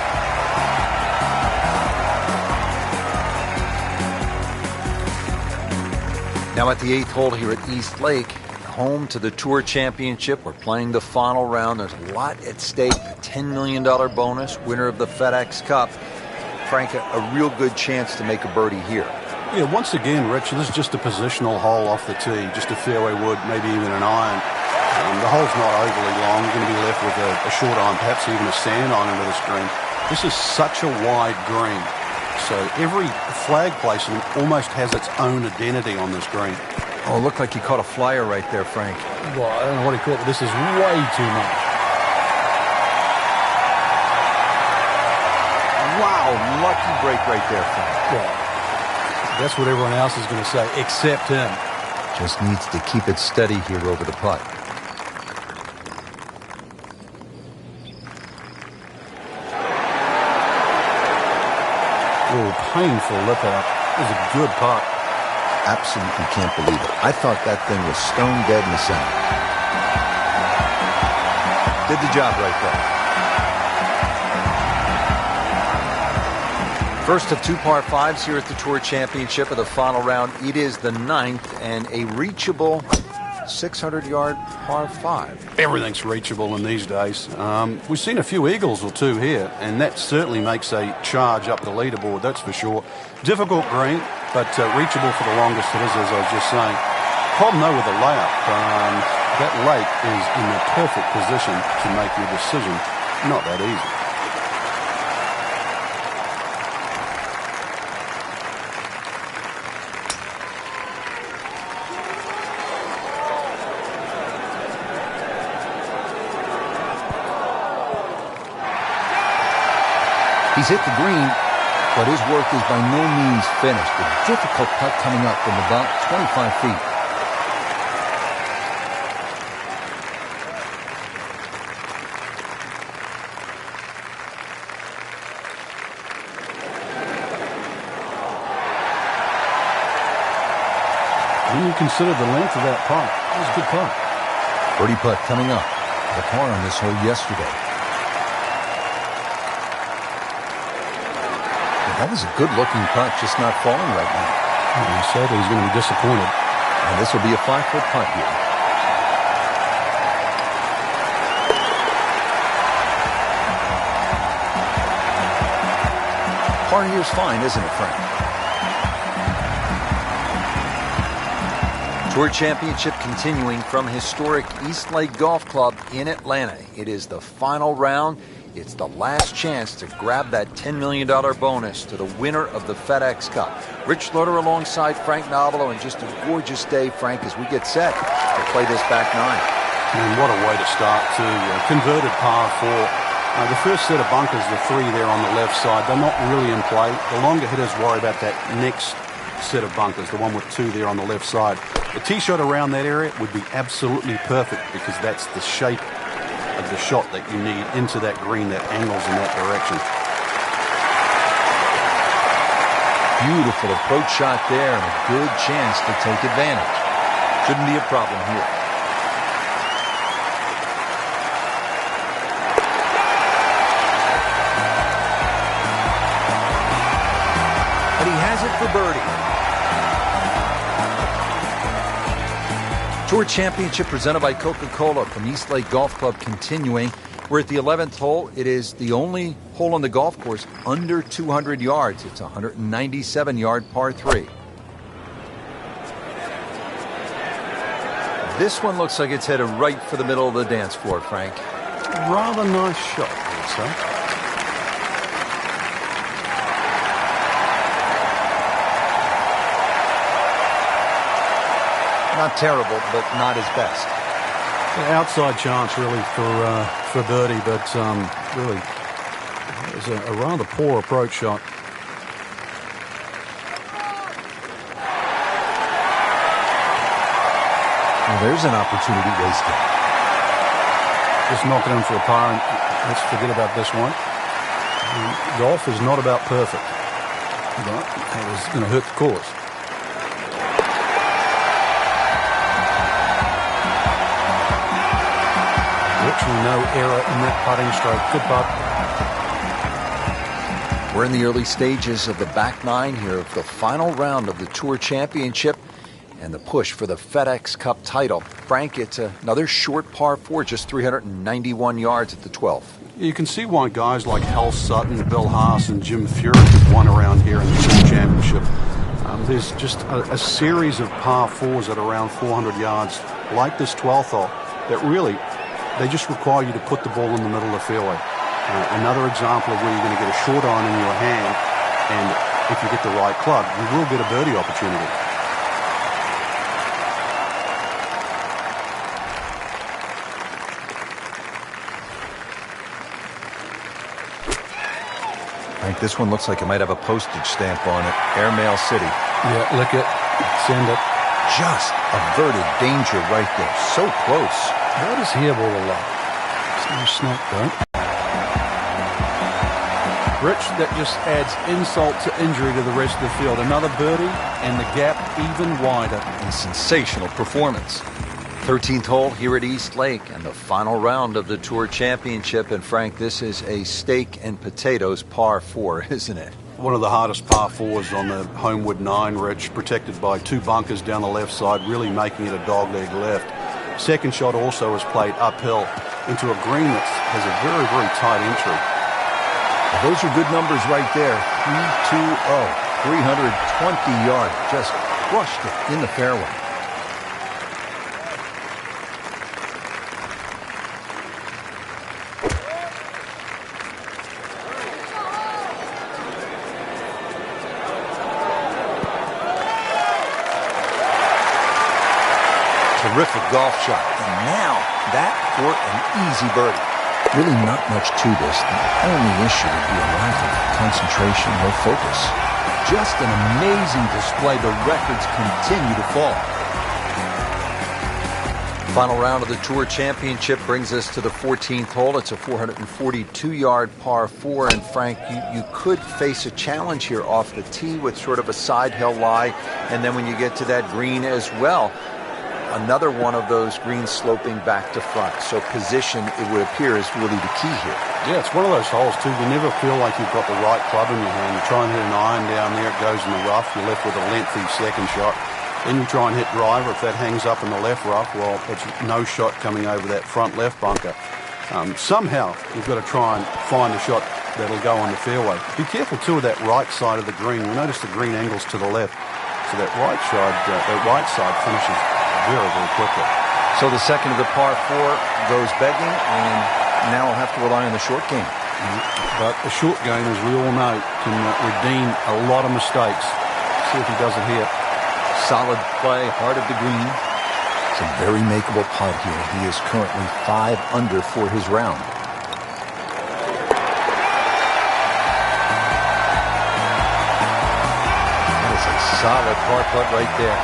Now at the 8th hole here at East Lake, home to the Tour Championship. We're playing the final round. There's a lot at stake. A $10 million bonus, winner of the FedEx Cup. Frank, a real good chance to make a birdie here. Yeah, once again, Rich, this is just a positional hole off the tee. Just a fairway wood, maybe even an iron. The hole's not overly long. You're going to be left with a short iron, perhaps even a sand iron into this green. This is such a wide green. So every flag placement almost has its own identity on this green. Oh, it looked like he caught a flyer right there, Frank. Well, I don't know what he caught, but this is way too much. Wow, lucky break right there, Frank. Well, that's what everyone else is going to say, except him. Just needs to keep it steady here over the putt. Oh, painful lip out. It was a good putt. Absolutely can't believe it. I thought that thing was stone dead in the center. Did the job right there. First of two par fives here at the Tour Championship of the final round. It is the ninth and a reachable 600-yard par five. Everything's reachable in these days. We've seen a few eagles or two here, and that certainly makes a charge up the leaderboard, that's for sure. Difficult green, but reachable for the longest it is, as I was just saying. Problem, though, with the layup, that lake is in the perfect position to make your decision. Not that easy. He's hit the green, but his work is by no means finished. A difficult putt coming up from about 25 feet. When you consider the length of that putt, it was a good putt. Birdie putt coming up. The par on this hole yesterday. That was a good-looking putt, just not falling right now. He said he's going to be disappointed. And this will be a 5-foot putt here. Par here's fine, isn't it, Frank? Tour Championship continuing from historic East Lake Golf Club in Atlanta. It is the final round. It's the last chance to grab that $10 million bonus to the winner of the FedEx Cup. Rich Loader alongside Frank Nobilo, and just a gorgeous day, Frank, as we get set to play this back nine. And what a way to start, too. Converted par four. The first set of bunkers, the three there on the left side, they're not really in play. The longer hitters worry about that next set of bunkers, the one with two there on the left side. The tee shot around that area would be absolutely perfect because that's the shape of the shot that you need into that green that angles in that direction. Beautiful approach shot there and a good chance to take advantage. Shouldn't be a problem here. But he has it for birdie. Tour Championship presented by Coca-Cola from East Lake Golf Club continuing. We're at the 11th hole. It is the only hole on the golf course under 200 yards. It's a 197-yard par 3. This one looks like it's headed right for the middle of the dance floor, Frank. Rather nice shot, I would say. Not terrible, but not his best. An outside chance, really, for birdie, but really, it was a rather poor approach shot. Well, there's an opportunity wasted. Just knocking in for a par, and let's forget about this one. Golf is not about perfect, but it was going to hurt the course. Virtually no error in that putting stroke. Good putt. We're in the early stages of the back nine here of the final round of the Tour Championship and the push for the FedEx Cup title. Frank, it's another short par 4, just 391 yards at the 12th. You can see why guys like Hal Sutton, Bill Haas, and Jim Furyk have won around here in the Tour Championship. There's just a series of par 4s at around 400 yards, like this 12th hole, that really, they just require you to put the ball in the middle of the fairway. Another example of where you're going to get a short iron in your hand, and if you get the right club, you will get a birdie opportunity. Frank, this one looks like it might have a postage stamp on it. Airmail City. Yeah, lick it, send it. Just averted danger right there. So close. What does he have all along? It's no snap, though. Rich, that just adds insult to injury to the rest of the field. Another birdie, and the gap even wider. A sensational performance. 13th hole here at East Lake and the final round of the Tour Championship. And Frank, this is a steak and potatoes par 4, isn't it? One of the hardest par 4s on the Homewood 9, Rich, protected by 2 bunkers down the left side, really making it a dogleg left. Second shot also is played uphill into a green that has a very, very tight entry. Well, those are good numbers right there. 320, 320 yards. Just crushed it in the fairway. Terrific golf shot. And now that for an easy birdie. Really not much to this. The only issue would be a lack of concentration or focus. Just an amazing display. The records continue to fall. Final round of the Tour Championship brings us to the 14th hole. It's a 442-yard par 4. And Frank, you could face a challenge here off the tee with sort of a side hill lie. And then when you get to that green as well, another one of those greens sloping back to front. So position, it would appear, is really the key here. Yeah, it's one of those holes, too. You never feel like you've got the right club in your hand. You try and hit an iron down there, it goes in the rough. You're left with a lengthy second shot. Then you try and hit driver. If that hangs up in the left rough, well, it's no shot coming over that front left bunker. Somehow, you've got to try and find a shot that'll go on the fairway. Be careful, too, of that right side of the green. You'll notice the green angles to the left. So that right side finishes very, very quickly. So the second of the par 4 goes begging, and now I'll have to rely on the short game. But the short game, as we all know, can redeem a lot of mistakes. See if he does it here. Solid play, heart of the green. It's a very makeable putt here. He is currently 5 under for his round. That is a solid par putt right there.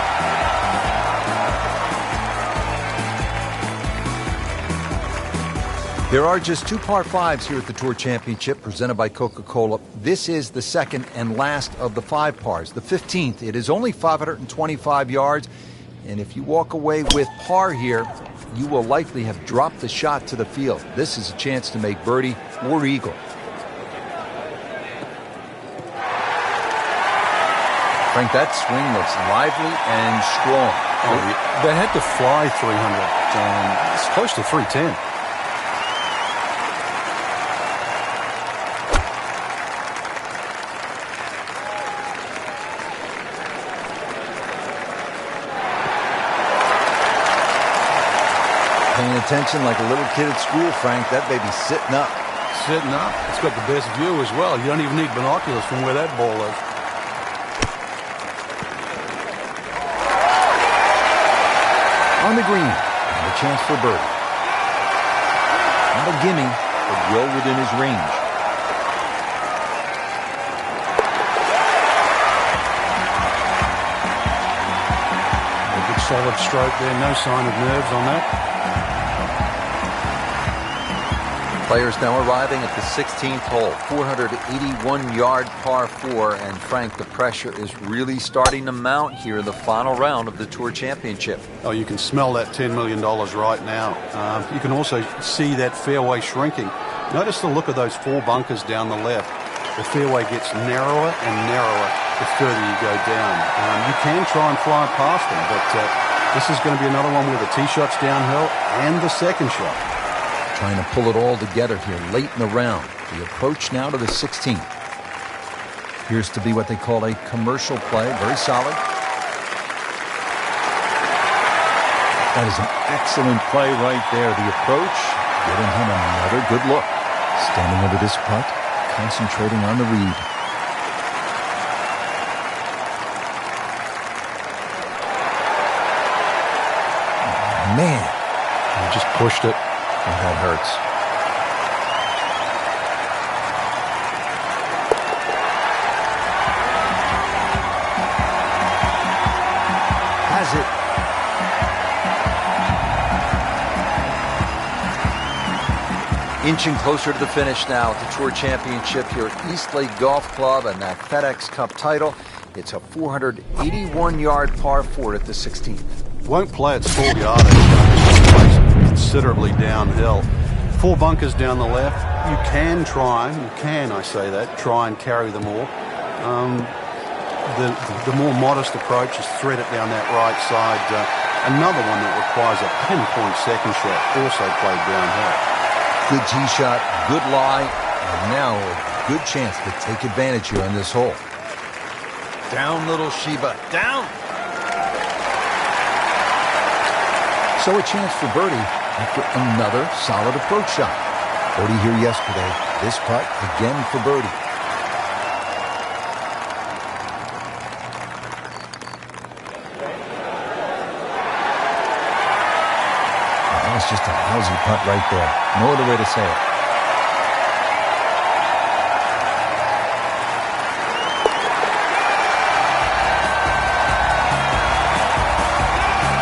There are just 2 par 5s here at the Tour Championship presented by Coca-Cola. This is the second and last of the 5 pars. The 15th, it is only 525 yards. And if you walk away with par here, you will likely have dropped the shot to the field. This is a chance to make birdie or eagle. Frank, that swing looks lively and strong. Oh, they had to fly 300. It's close to 310. Paying attention like a little kid at school, Frank. That baby's sitting up. Sitting up. It's got the best view as well. You don't even need binoculars from where that ball is. On the green, and a chance for birdie. Not a gimme, but well within his range. A good solid stroke there. No sign of nerves on that. Players now arriving at the 16th hole, 481-yard par 4, and Frank, the pressure is really starting to mount here in the final round of the Tour Championship. Oh, you can smell that $10 million right now. You can also see that fairway shrinking. Notice the look of those 4 bunkers down the left. The fairway gets narrower and narrower the further you go down. You can try and fly past them, but this is going to be another one where the tee shot's downhill and the second shot. Trying to pull it all together here late in the round. The approach now to the 16th. Appears to be what they call a commercial play. Very solid. That is an excellent play right there. The approach, giving him another good look. Standing over this putt, concentrating on the read. Man, he just pushed it. And that hurts. Has it. Inching closer to the finish now at the Tour Championship here at Eastlake Golf Club and that FedEx Cup title. It's a 481-yard par 4 at the 16th. Won't play its full yardage. This place considerably downhill. 4 bunkers down the left. You can try and carry them all. The more modest approach is thread it down that right side. Another one that requires a pinpoint second shot, also played downhill. Good tee shot, good lie, and now a good chance to take advantage here on this hole. Down, little Sheba, down! So a chance for birdie after another solid approach shot. Birdie here yesterday. This putt again for birdie. That was just a lousy putt right there. No other way to say it.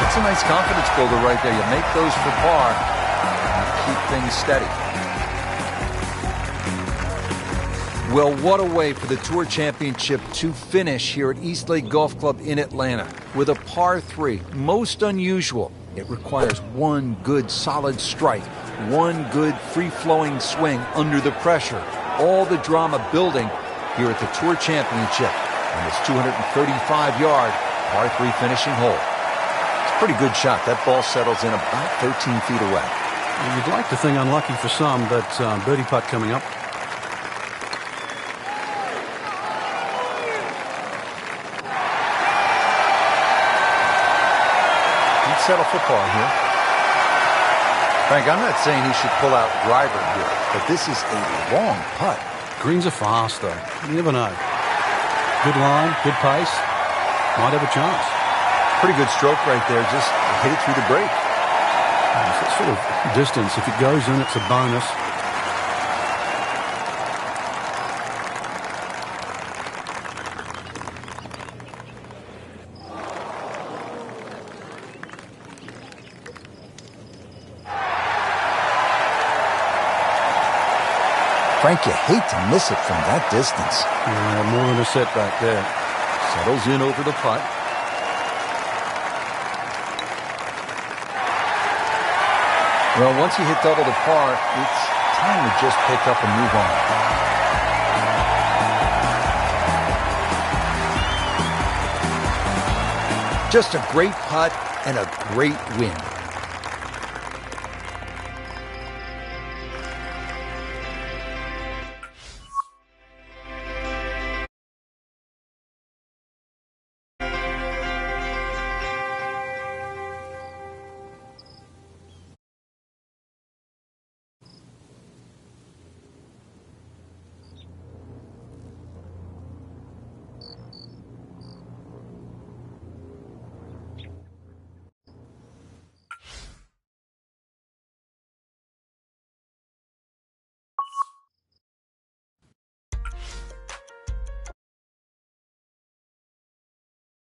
It's a nice confidence builder right there. You make those for par and keep things steady. Well, what a way for the Tour Championship to finish here at Eastlake Golf Club in Atlanta with a par 3. Most unusual. It requires one good solid strike, one good free-flowing swing under the pressure. All the drama building here at the Tour Championship on this 235-yard par 3 finishing hole. It's a pretty good shot. That ball settles in about 13 feet away. You'd like to think unlucky for some, but birdie putt coming up. Settle for par here. Frank, I'm not saying he should pull out driver here, but this is a long putt. Greens are fast, though. You never know. Good line, good pace. Might have a chance. Pretty good stroke right there. Just hit it through the break. It's that sort of distance. If it goes in, it's a bonus. Frank, you hate to miss it from that distance. Yeah, more than a setback there. Settles in over the putt. Well, once you hit double the par, it's time to just pick up and move on. Just a great putt and a great win.